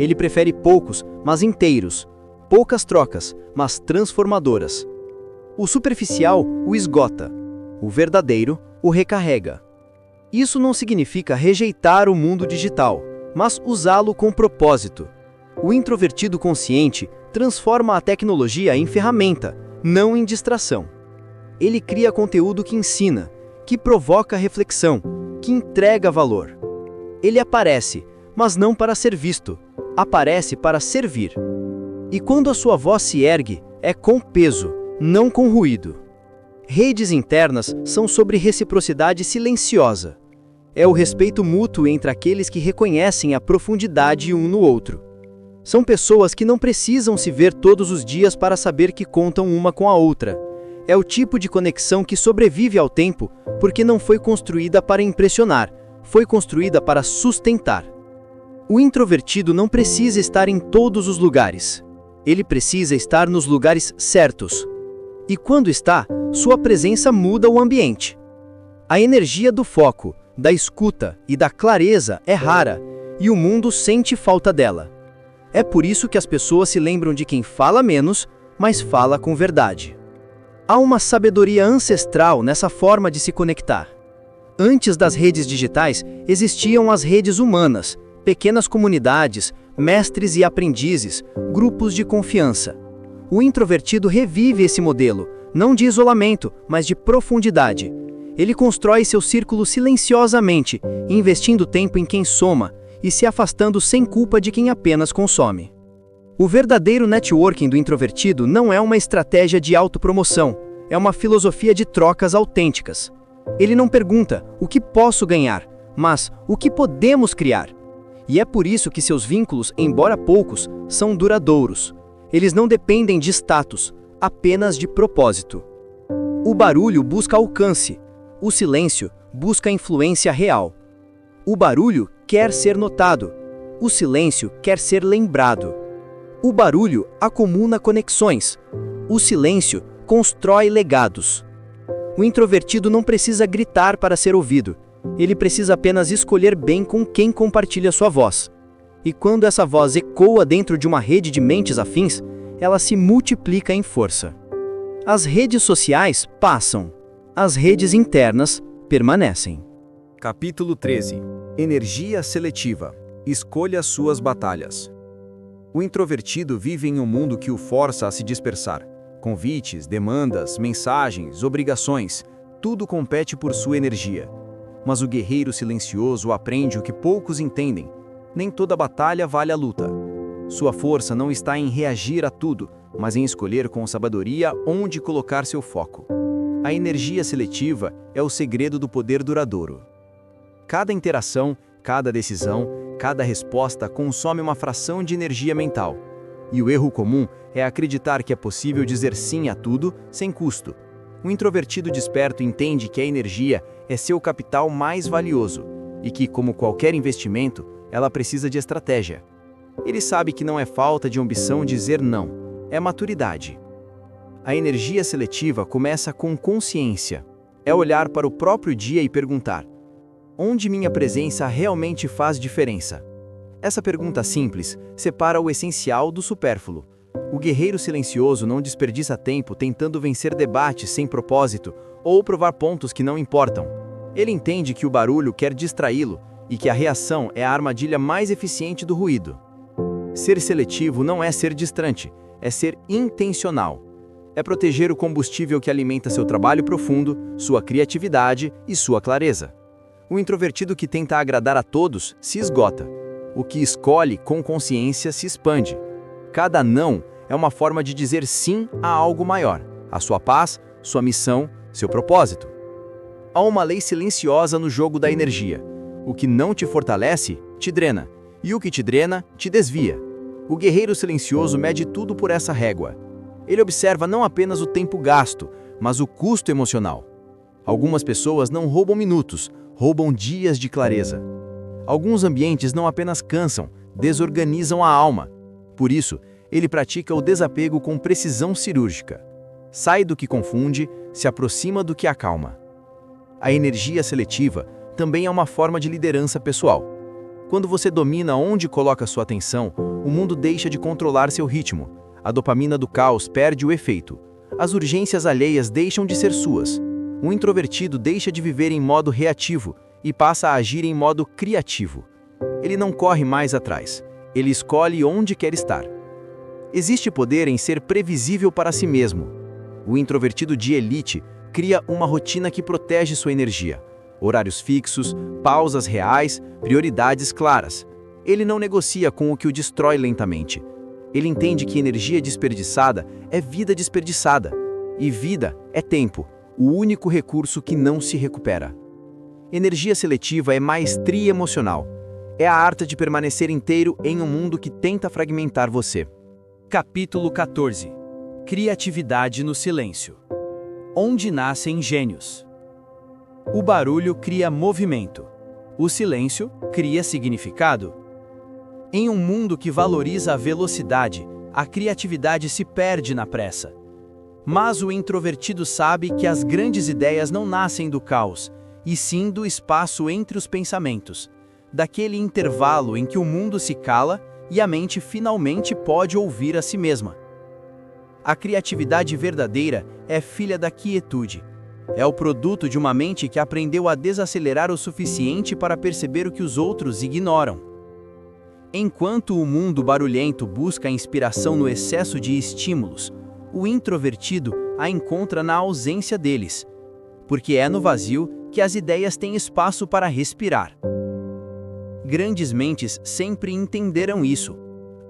Speaker 3: Ele prefere poucos, mas inteiros, poucas trocas, mas transformadoras. O superficial o esgota, o verdadeiro o recarrega. Isso não significa rejeitar o mundo digital, mas usá-lo com propósito. O introvertido consciente transforma a tecnologia em ferramenta, não em distração. Ele cria conteúdo que ensina, que provoca reflexão, que entrega valor. Ele aparece, mas não para ser visto, aparece para servir. E quando a sua voz se ergue, é com peso, não com ruído. Redes internas são sobre reciprocidade silenciosa. É o respeito mútuo entre aqueles que reconhecem a profundidade um no outro. São pessoas que não precisam se ver todos os dias para saber que contam uma com a outra. É o tipo de conexão que sobrevive ao tempo porque não foi construída para impressionar, foi construída para sustentar. O introvertido não precisa estar em todos os lugares. Ele precisa estar nos lugares certos. E quando está, sua presença muda o ambiente. A energia do foco, da escuta e da clareza é rara, e o mundo sente falta dela. É por isso que as pessoas se lembram de quem fala menos, mas fala com verdade. Há uma sabedoria ancestral nessa forma de se conectar. Antes das redes digitais, existiam as redes humanas, pequenas comunidades, mestres e aprendizes, grupos de confiança. O introvertido revive esse modelo, não de isolamento, mas de profundidade. Ele constrói seu círculo silenciosamente, investindo tempo em quem soma e se afastando sem culpa de quem apenas consome. O verdadeiro networking do introvertido não é uma estratégia de autopromoção, é uma filosofia de trocas autênticas. Ele não pergunta o que posso ganhar, mas o que podemos criar. E é por isso que seus vínculos, embora poucos, são duradouros. Eles não dependem de status, apenas de propósito. O barulho busca alcance, o silêncio busca influência real. O barulho quer ser notado, o silêncio quer ser lembrado. O barulho acumula conexões, o silêncio
Speaker 2: constrói legados. O introvertido não precisa gritar para ser ouvido. Ele precisa apenas escolher bem com quem compartilha sua voz. E quando essa voz ecoa dentro de uma rede de mentes afins, ela se multiplica em força. As redes sociais passam. As redes internas permanecem.
Speaker 1: Capítulo 13. Energia seletiva. Escolha suas batalhas. O introvertido vive em um mundo que o força a se dispersar. Convites, demandas, mensagens, obrigações, tudo compete por sua energia. Mas o guerreiro silencioso aprende o que poucos entendem. Nem toda batalha vale a luta. Sua força não está em reagir a tudo, mas em escolher com sabedoria onde colocar seu foco. A energia seletiva é o segredo do poder duradouro. Cada interação, cada decisão, cada resposta consome uma fração de energia mental. E o erro comum é acreditar que é possível dizer sim a tudo sem custo. O introvertido desperto entende que a energia é seu capital mais valioso e que, como qualquer investimento, ela precisa de estratégia. Ele sabe que não é falta de ambição dizer não, é maturidade. A energia seletiva começa com consciência. É olhar para o próprio dia e perguntar: onde minha presença realmente faz diferença? Essa pergunta simples separa o essencial do supérfluo. O guerreiro silencioso não desperdiça tempo tentando vencer debates sem propósito ou provar pontos que não importam. Ele entende que o barulho quer distraí-lo e que a reação é a armadilha mais eficiente do ruído. Ser seletivo não é ser distante, é ser intencional. É proteger o combustível que alimenta seu trabalho profundo, sua criatividade e sua clareza. O introvertido que tenta agradar a todos se esgota. O que escolhe com consciência se expande. Cada não é uma forma de dizer sim a algo maior, a sua paz, sua missão, seu propósito. Há uma lei silenciosa no jogo da energia. O que não te fortalece, te drena, e o que te drena, te desvia. O guerreiro silencioso mede tudo por essa régua. Ele observa não apenas o tempo gasto, mas o custo emocional. Algumas pessoas não roubam minutos, roubam dias de clareza. Alguns ambientes não apenas cansam, desorganizam a alma. Por isso, ele pratica o desapego com precisão cirúrgica. Sai do que confunde, se aproxima do que acalma. A energia seletiva também é uma forma de liderança pessoal. Quando você domina onde coloca sua atenção, o mundo deixa de controlar seu ritmo. A dopamina do caos perde o efeito. As urgências alheias deixam de ser suas. O introvertido deixa de viver em modo reativo e passa a agir em modo criativo. Ele não corre mais atrás. Ele escolhe onde quer estar. Existe poder em ser previsível para si mesmo. O introvertido de elite cria uma rotina que protege sua energia. Horários fixos, pausas reais, prioridades claras. Ele não negocia com o que o destrói lentamente. Ele entende que energia desperdiçada é vida desperdiçada. E vida é tempo, o único recurso que não se recupera. Energia seletiva é maestria emocional. É a arte de permanecer inteiro em um mundo que tenta fragmentar você.
Speaker 4: Capítulo 14. Criatividade no silêncio. Onde nascem gênios? O barulho cria movimento. O silêncio cria significado. Em um mundo que valoriza a velocidade, a criatividade se perde na pressa. Mas o introvertido sabe que as grandes ideias não nascem do caos, e sim do espaço entre os pensamentos, daquele intervalo em que o mundo se cala e a mente finalmente pode ouvir a si mesma. A criatividade verdadeira é filha da quietude. É o produto de uma mente que aprendeu a desacelerar o suficiente para perceber o que os outros ignoram. Enquanto o mundo barulhento busca a inspiração no excesso de estímulos, o introvertido a encontra na ausência deles, porque é no vazio que as ideias têm espaço para respirar. Grandes mentes sempre entenderam isso.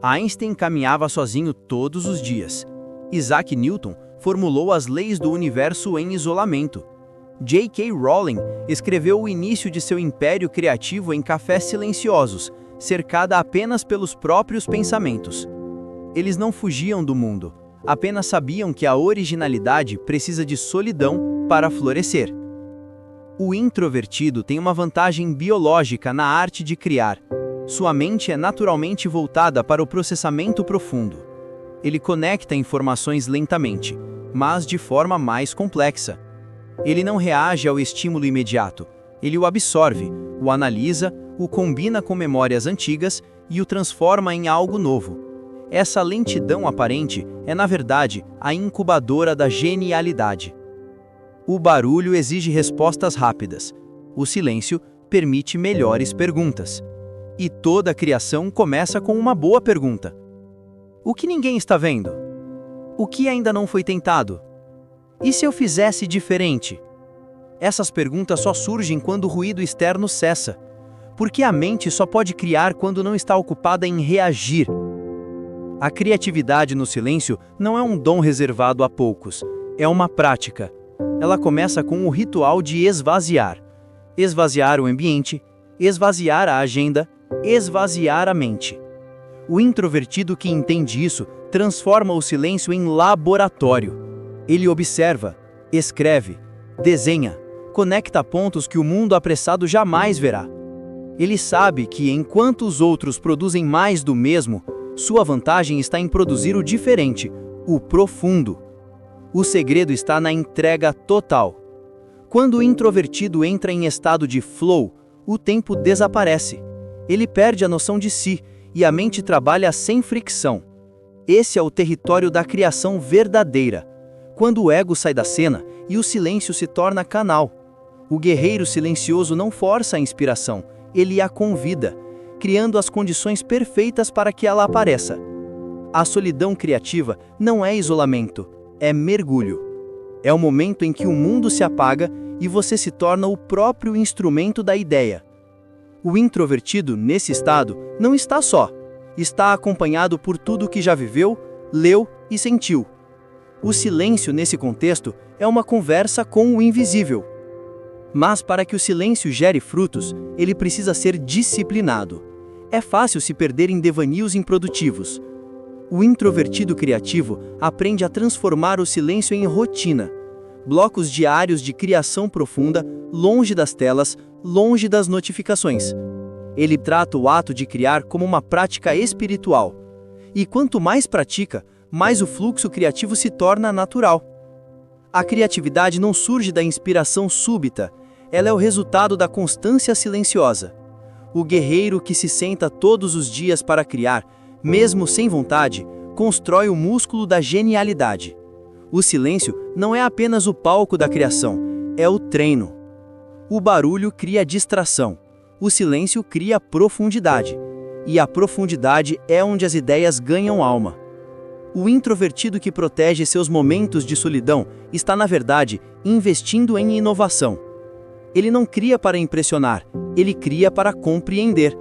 Speaker 4: Einstein caminhava sozinho todos os dias. Isaac Newton formulou as leis do universo em isolamento. J.K. Rowling escreveu o início de seu império criativo em cafés silenciosos, cercada apenas pelos próprios pensamentos. Eles não fugiam do mundo, apenas sabiam que a originalidade precisa de solidão para florescer. O introvertido tem uma vantagem biológica na arte de criar. Sua mente é naturalmente voltada para o processamento profundo. Ele conecta informações lentamente,
Speaker 2: mas de forma mais complexa. Ele não reage ao estímulo imediato, ele o absorve, o analisa, o combina com memórias antigas e o transforma em algo novo. Essa lentidão aparente é, na verdade, a incubadora da genialidade. O barulho exige respostas rápidas. O silêncio permite melhores perguntas. E toda a criação começa com uma boa pergunta. O que ninguém está vendo? O que ainda não foi tentado? E se eu fizesse diferente? Essas perguntas só surgem quando o ruído externo cessa, porque a mente só pode criar quando não está ocupada em reagir. A criatividade no silêncio não é um dom reservado a poucos, é uma prática. Ela começa com o ritual de esvaziar. Esvaziar o ambiente, esvaziar a agenda, esvaziar a mente. O introvertido que entende isso transforma o silêncio em laboratório. Ele observa, escreve, desenha, conecta pontos que o mundo apressado jamais verá. Ele sabe que, enquanto os outros produzem mais do mesmo, sua vantagem está em produzir o diferente, o profundo. O segredo está na entrega total. Quando o introvertido entra em estado de flow, o tempo desaparece. Ele perde a noção de si e a mente trabalha sem fricção. Esse é o território da criação verdadeira, quando o ego sai da cena e o silêncio se torna canal. O guerreiro silencioso não força a inspiração, ele a convida, criando as condições perfeitas para que ela apareça. A solidão criativa não é isolamento, é mergulho. É o momento em que o mundo se apaga e você se torna o próprio instrumento da ideia. O introvertido, nesse estado, não está só. Está acompanhado por tudo que já viveu, leu e sentiu. O silêncio, nesse contexto, é uma conversa com o invisível. Mas para que o silêncio gere frutos, ele precisa ser disciplinado. É fácil se perder em devanios improdutivos. O introvertido criativo aprende a transformar o silêncio em rotina. Blocos diários de criação profunda, longe das telas, longe das notificações. Ele trata o ato de criar como uma prática espiritual. E quanto mais pratica, mais o fluxo criativo se torna natural. A criatividade não surge da inspiração súbita, ela é o resultado da constância silenciosa. O guerreiro que se senta todos os dias para criar, mesmo sem vontade, constrói o músculo da genialidade. O silêncio não é apenas o palco da criação, é o treino. O barulho cria distração, o silêncio cria profundidade. E a profundidade é onde as ideias ganham alma. O introvertido que protege seus momentos de solidão está, na verdade, investindo em inovação. Ele não cria para impressionar, ele cria para compreender.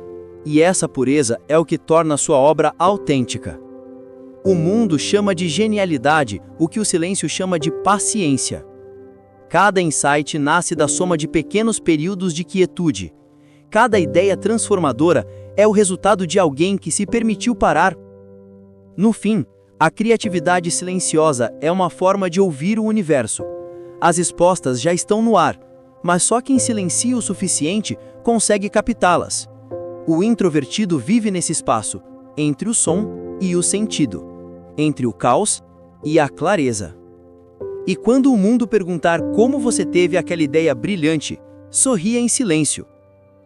Speaker 2: E essa pureza é o que torna sua obra autêntica. O mundo chama de genialidade o que o silêncio chama de paciência. Cada insight nasce da soma de pequenos períodos de quietude. Cada ideia transformadora é o resultado de alguém que se permitiu parar. No fim, a criatividade silenciosa é uma forma de ouvir o universo. As respostas já estão no ar, mas só quem silencia o suficiente consegue captá-las. O introvertido vive nesse espaço, entre o som e o sentido, entre o caos e a clareza. E quando o mundo perguntar como você teve aquela ideia brilhante, sorria em silêncio,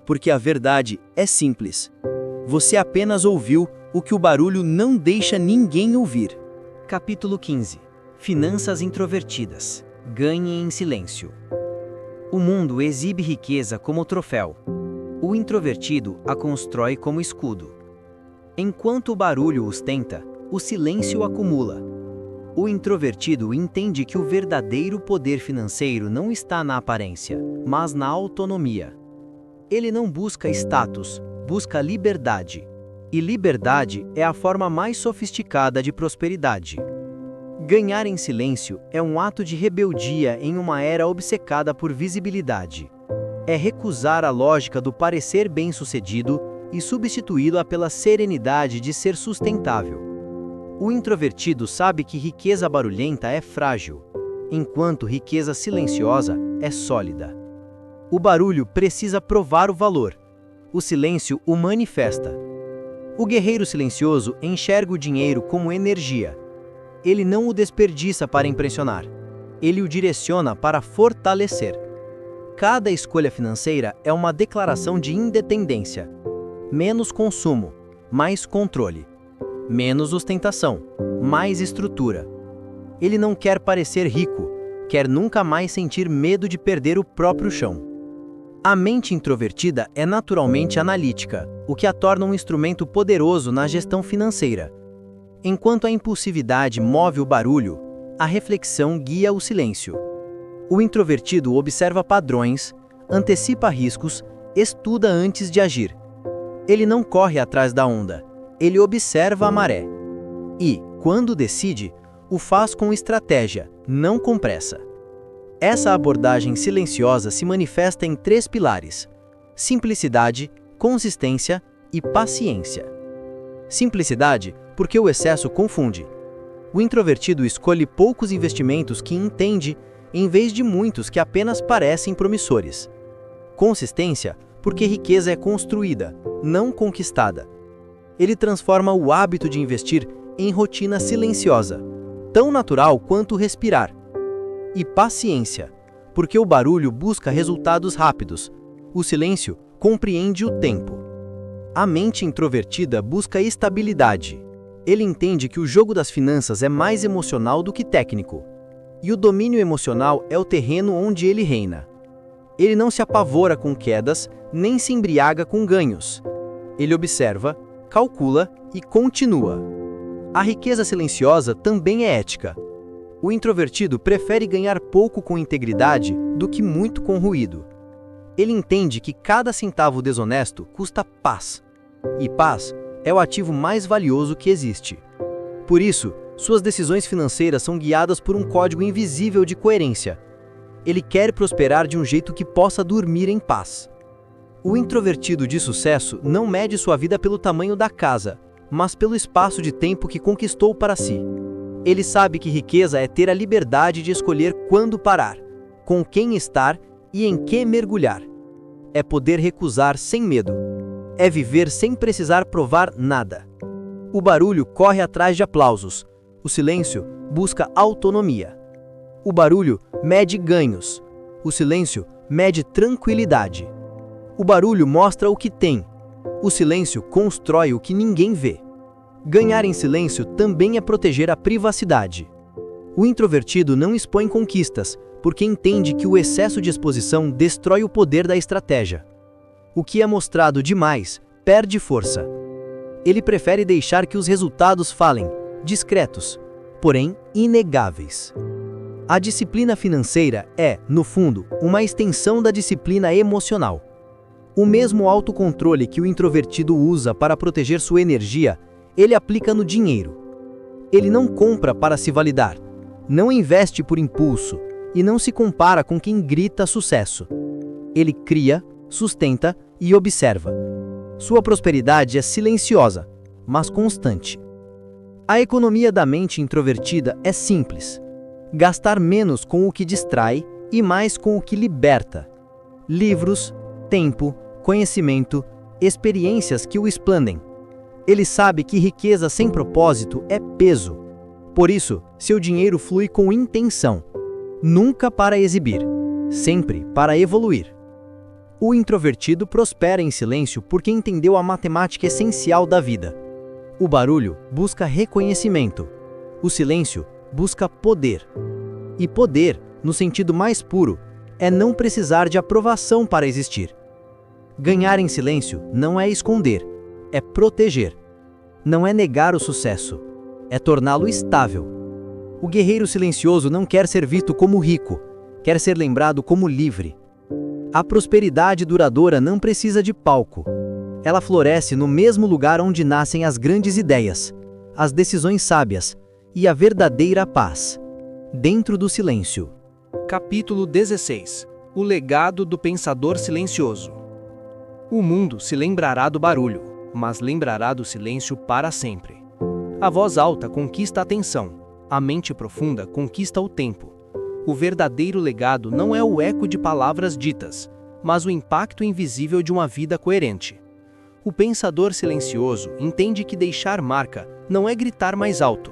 Speaker 2: porque a verdade é simples. Você apenas ouviu o que o barulho não deixa ninguém ouvir.
Speaker 4: Capítulo 15. Finanças introvertidas. Ganhe em silêncio. O mundo exibe riqueza como troféu. O introvertido a constrói como escudo. Enquanto o barulho ostenta, o silêncio acumula. O introvertido entende que o verdadeiro poder financeiro não está na aparência, mas na autonomia. Ele não busca status, busca liberdade. E liberdade é a forma mais sofisticada de prosperidade. Ganhar em silêncio é um ato de rebeldia em uma era obcecada por visibilidade. É recusar a lógica do parecer bem-sucedido e substituí-la pela serenidade de ser sustentável. O introvertido sabe que riqueza barulhenta é frágil, enquanto riqueza silenciosa é sólida. O barulho precisa provar o valor. O silêncio o manifesta. O guerreiro silencioso enxerga o dinheiro como energia.
Speaker 2: Ele não o desperdiça para impressionar. Ele o direciona para fortalecer. Cada escolha financeira é uma declaração de independência. Menos consumo, mais controle. Menos ostentação, mais estrutura. Ele não quer parecer rico, quer nunca mais sentir medo de perder o próprio chão. A mente introvertida é naturalmente analítica, o que a torna um instrumento poderoso na gestão financeira. Enquanto a impulsividade move o barulho, a reflexão guia o silêncio. O introvertido observa padrões, antecipa riscos, estuda antes de agir. Ele não corre atrás da onda, ele observa a maré. E, quando decide, o faz com estratégia, não com pressa. Essa abordagem silenciosa se manifesta em 3 pilares: simplicidade, consistência e paciência. Simplicidade, porque o excesso confunde. O introvertido escolhe poucos investimentos que entende, em vez de muitos que apenas parecem promissores. Consistência, porque riqueza é construída, não conquistada. Ele transforma o hábito de investir em rotina silenciosa, tão natural quanto respirar. E paciência, porque o barulho busca resultados rápidos, o silêncio compreende o tempo. A mente introvertida busca estabilidade. Ele entende que o jogo das finanças é mais emocional do que técnico. E o domínio emocional é o terreno onde ele reina. Ele não se apavora com quedas, nem se embriaga com ganhos. Ele observa, calcula e continua. A riqueza silenciosa também é ética. O introvertido prefere ganhar pouco com integridade do que muito com ruído. Ele entende que cada centavo desonesto custa paz. E paz é o ativo mais valioso que existe. Por isso, suas decisões financeiras são guiadas por um código invisível de coerência. Ele quer prosperar de um jeito que possa dormir em paz. O introvertido de sucesso não mede sua vida pelo tamanho da casa, mas pelo espaço de tempo que conquistou para si. Ele sabe que riqueza é ter a liberdade de escolher quando parar, com quem estar e em que mergulhar. É poder recusar sem medo. É viver sem precisar provar nada. O barulho corre atrás de aplausos. O silêncio busca autonomia. O barulho mede ganhos. O silêncio mede tranquilidade. O barulho mostra o que tem. O silêncio constrói o que ninguém vê. Ganhar em silêncio também é proteger a privacidade. O introvertido não expõe conquistas, porque entende que o excesso de exposição destrói o poder da estratégia. O que é mostrado demais perde força. Ele prefere deixar que os resultados falem, discretos, porém inegáveis. A disciplina financeira é, no fundo, uma extensão da disciplina emocional. O mesmo autocontrole que o introvertido usa para proteger sua energia, ele aplica no dinheiro. Ele não compra para se validar, não investe por impulso e não se compara com quem grita sucesso. Ele cria, sustenta e observa. Sua prosperidade é silenciosa, mas constante. A economia da mente introvertida é simples. Gastar menos com o que distrai e mais com o que liberta. Livros, tempo, conhecimento, experiências que o expandem. Ele sabe que riqueza sem propósito é peso. Por isso, seu dinheiro flui com intenção. Nunca para exibir, sempre para evoluir. O introvertido prospera em silêncio porque entendeu a matemática essencial da vida. O barulho busca reconhecimento. O silêncio busca poder. E poder, no sentido mais puro, é não precisar de aprovação para existir. Ganhar em silêncio não é esconder, é proteger. Não é negar o sucesso, é torná-lo estável. O guerreiro silencioso não quer ser visto como rico, quer ser lembrado como livre. A prosperidade duradoura não precisa de palco. Ela floresce no mesmo lugar onde nascem as grandes ideias, as decisões sábias e a verdadeira paz, dentro do silêncio.
Speaker 3: Capítulo 16. O legado do pensador silencioso. O mundo se lembrará do barulho, mas lembrará do silêncio para sempre. A voz alta conquista a atenção, a mente profunda conquista o tempo. O verdadeiro legado não é o eco de palavras ditas, mas o impacto invisível de uma vida coerente. O pensador silencioso entende que deixar marca não é gritar mais alto,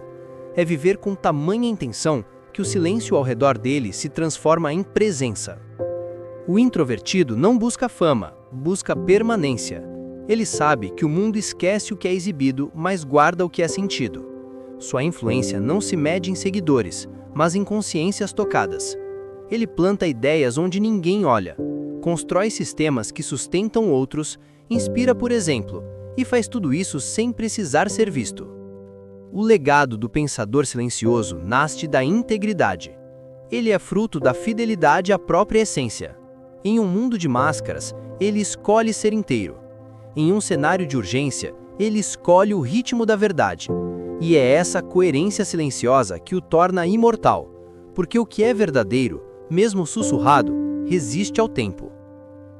Speaker 2: é viver com tamanha intenção que o silêncio ao redor dele se transforma em presença. O introvertido não busca fama, busca permanência. Ele sabe que o mundo esquece o que é exibido, mas guarda o que é sentido. Sua influência não se mede em seguidores, mas em consciências tocadas. Ele planta ideias onde ninguém olha, constrói sistemas que sustentam outros, inspira por exemplo, e faz tudo isso sem precisar ser visto. O legado do pensador silencioso nasce da integridade. Ele é fruto da fidelidade à própria essência. Em um mundo de máscaras, ele escolhe ser inteiro. Em um cenário de urgência, ele escolhe o ritmo da verdade. E é essa coerência silenciosa que o torna imortal, porque o que é verdadeiro, mesmo sussurrado, resiste ao tempo.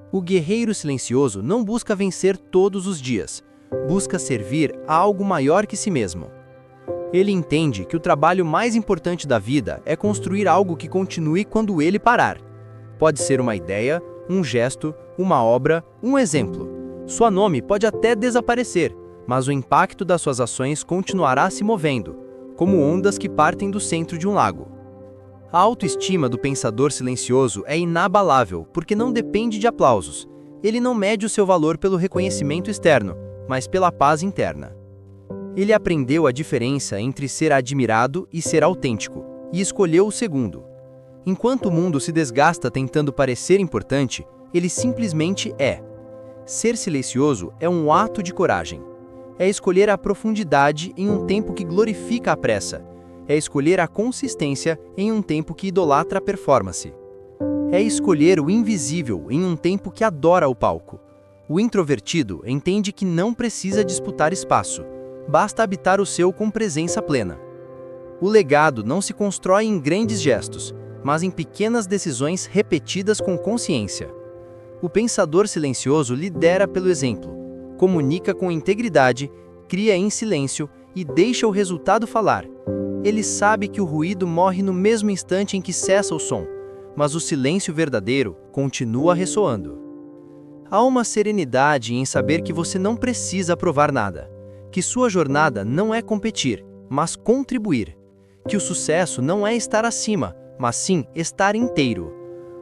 Speaker 2: O guerreiro silencioso não busca vencer todos os dias, busca servir a algo maior que si mesmo. Ele entende que o trabalho mais importante da vida é construir algo que continue quando ele parar. Pode ser uma ideia, um gesto, uma obra, um exemplo. Sua nome pode até desaparecer, mas o impacto das suas ações continuará se movendo, como ondas que partem do centro de um lago. A autoestima do pensador silencioso é inabalável porque não depende de aplausos. Ele não mede o seu valor pelo reconhecimento externo, mas pela paz interna. Ele aprendeu a diferença entre ser admirado e ser autêntico, e escolheu o segundo. Enquanto o mundo se desgasta tentando parecer importante, ele simplesmente é. Ser silencioso é um ato de coragem. É escolher a profundidade em um tempo que glorifica a pressa. É escolher a consistência em um tempo que idolatra a performance. É escolher o invisível em um tempo que adora o palco. O introvertido entende que não precisa disputar espaço, basta habitar o seu com presença plena. O legado não se constrói em grandes gestos, mas em pequenas decisões repetidas com consciência. O pensador silencioso lidera pelo exemplo, comunica com integridade, cria em silêncio e deixa o resultado falar. Ele sabe que o ruído morre no mesmo instante em que cessa o som, mas o silêncio verdadeiro continua ressoando. Há uma serenidade em saber que você não precisa provar nada, que sua jornada não é competir, mas contribuir, que o sucesso não é estar acima, mas sim estar inteiro.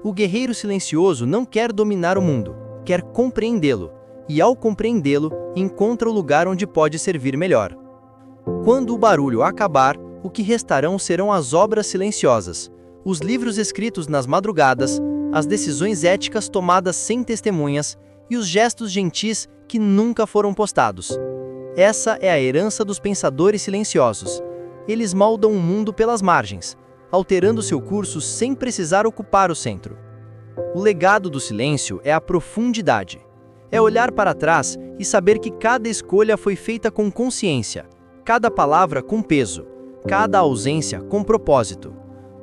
Speaker 2: O guerreiro silencioso não quer dominar o mundo, quer compreendê-lo, e ao compreendê-lo, encontra o lugar onde pode servir melhor. Quando o barulho acabar, o que restarão serão as obras silenciosas, os livros escritos nas madrugadas, as decisões éticas tomadas sem testemunhas e os gestos gentis que nunca foram postados. Essa é a herança dos pensadores silenciosos. Eles moldam o mundo pelas margens, alterando seu curso sem precisar ocupar o centro. O legado do silêncio é a profundidade. É olhar para trás e saber que cada escolha foi feita com consciência, cada palavra com peso, cada ausência com propósito.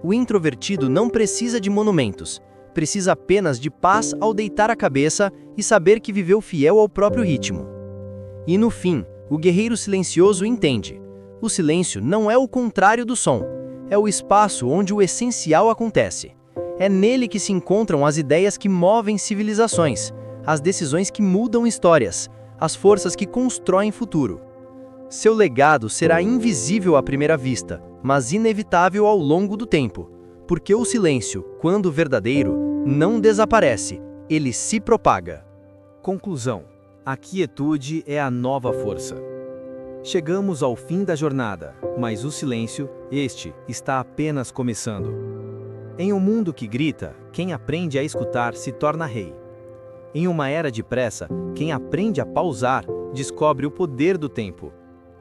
Speaker 2: O introvertido não precisa de monumentos, precisa apenas de paz ao deitar a cabeça e saber que viveu fiel ao próprio ritmo. E no fim, o guerreiro silencioso entende: o silêncio não é o contrário do som, é o espaço onde o essencial acontece. É nele que se encontram as ideias que movem civilizações, as decisões que mudam histórias, as forças que constroem futuro. Seu legado será invisível à primeira vista, mas inevitável ao longo do tempo, porque o silêncio, quando verdadeiro, não desaparece, ele se propaga.
Speaker 4: Conclusão: a quietude é a nova força. Chegamos ao fim da jornada, mas o silêncio, este, está apenas começando. Em um mundo que grita, quem aprende a escutar se torna rei. Em uma era de pressa, quem aprende a pausar descobre o poder do tempo.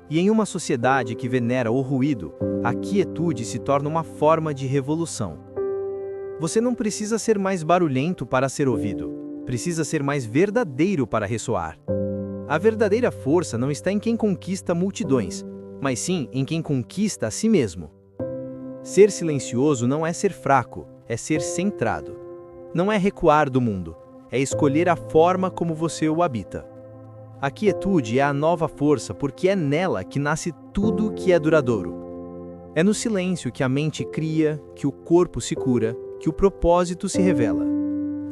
Speaker 4: E em uma sociedade que venera o ruído, a quietude se torna uma forma de revolução. Você não precisa ser mais barulhento para ser ouvido, precisa ser mais verdadeiro para ressoar. A verdadeira força não está em quem conquista multidões, mas sim em quem conquista a si mesmo. Ser silencioso não é ser fraco, é ser centrado. Não é recuar do mundo, é escolher a forma como você o habita. A quietude é a nova força porque é nela que nasce tudo que é duradouro. É no silêncio que a mente cria, que o corpo se cura, que o propósito se revela.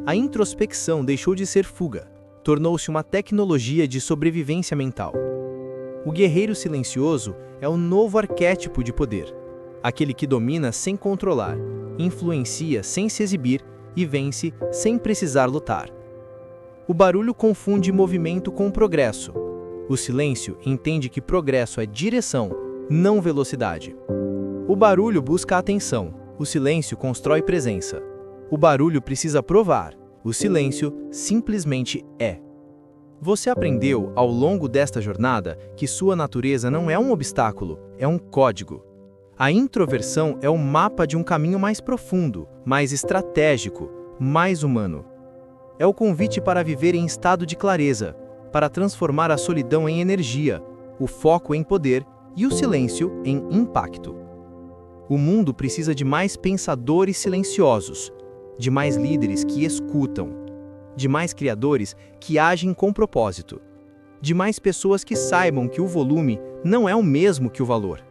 Speaker 4: A introspecção deixou de ser fuga, tornou-se uma tecnologia de sobrevivência mental. O guerreiro silencioso é o novo arquétipo de poder. Aquele que domina sem controlar, influencia sem se exibir e vence sem precisar lutar. O barulho confunde movimento com progresso. O silêncio entende que progresso é direção, não velocidade. O barulho busca atenção. O silêncio constrói presença. O barulho precisa provar. O silêncio simplesmente é. Você aprendeu, ao longo desta jornada, que sua natureza não é um obstáculo, é um código. A introversão é o mapa de um caminho mais profundo, mais estratégico, mais humano. É o convite para viver em estado de clareza, para transformar a solidão em energia, o foco em poder e o silêncio em impacto. O mundo precisa de mais pensadores silenciosos, de mais líderes que escutam, de mais criadores que agem com propósito, de mais pessoas que saibam que o volume não é o mesmo que o valor.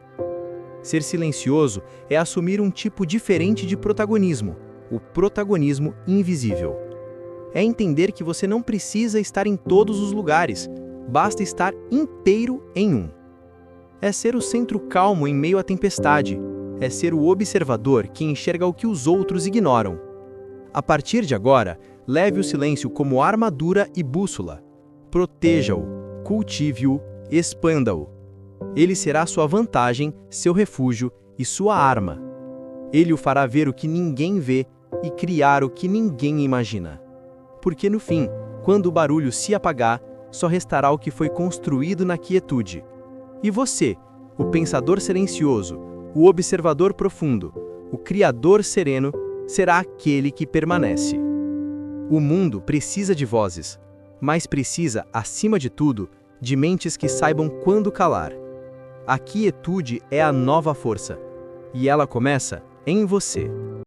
Speaker 4: Ser silencioso é assumir um tipo diferente de protagonismo, o protagonismo invisível. É entender que você não precisa estar em todos os lugares, basta estar inteiro em um. É ser o centro calmo em meio à tempestade, é ser o observador que enxerga o que os outros ignoram. A partir de agora, leve o silêncio como armadura e bússola. Proteja-o, cultive-o, expanda-o. Ele será sua vantagem, seu refúgio e sua arma. Ele o fará ver o que ninguém vê e criar o que ninguém imagina. Porque no fim, quando o barulho se apagar, só restará o que foi construído na quietude. E você, o pensador silencioso, o observador profundo, o criador sereno, será aquele que permanece. O mundo precisa de vozes, mas precisa, acima de tudo, de mentes que saibam quando calar. A quietude é a nova força, e ela começa em você.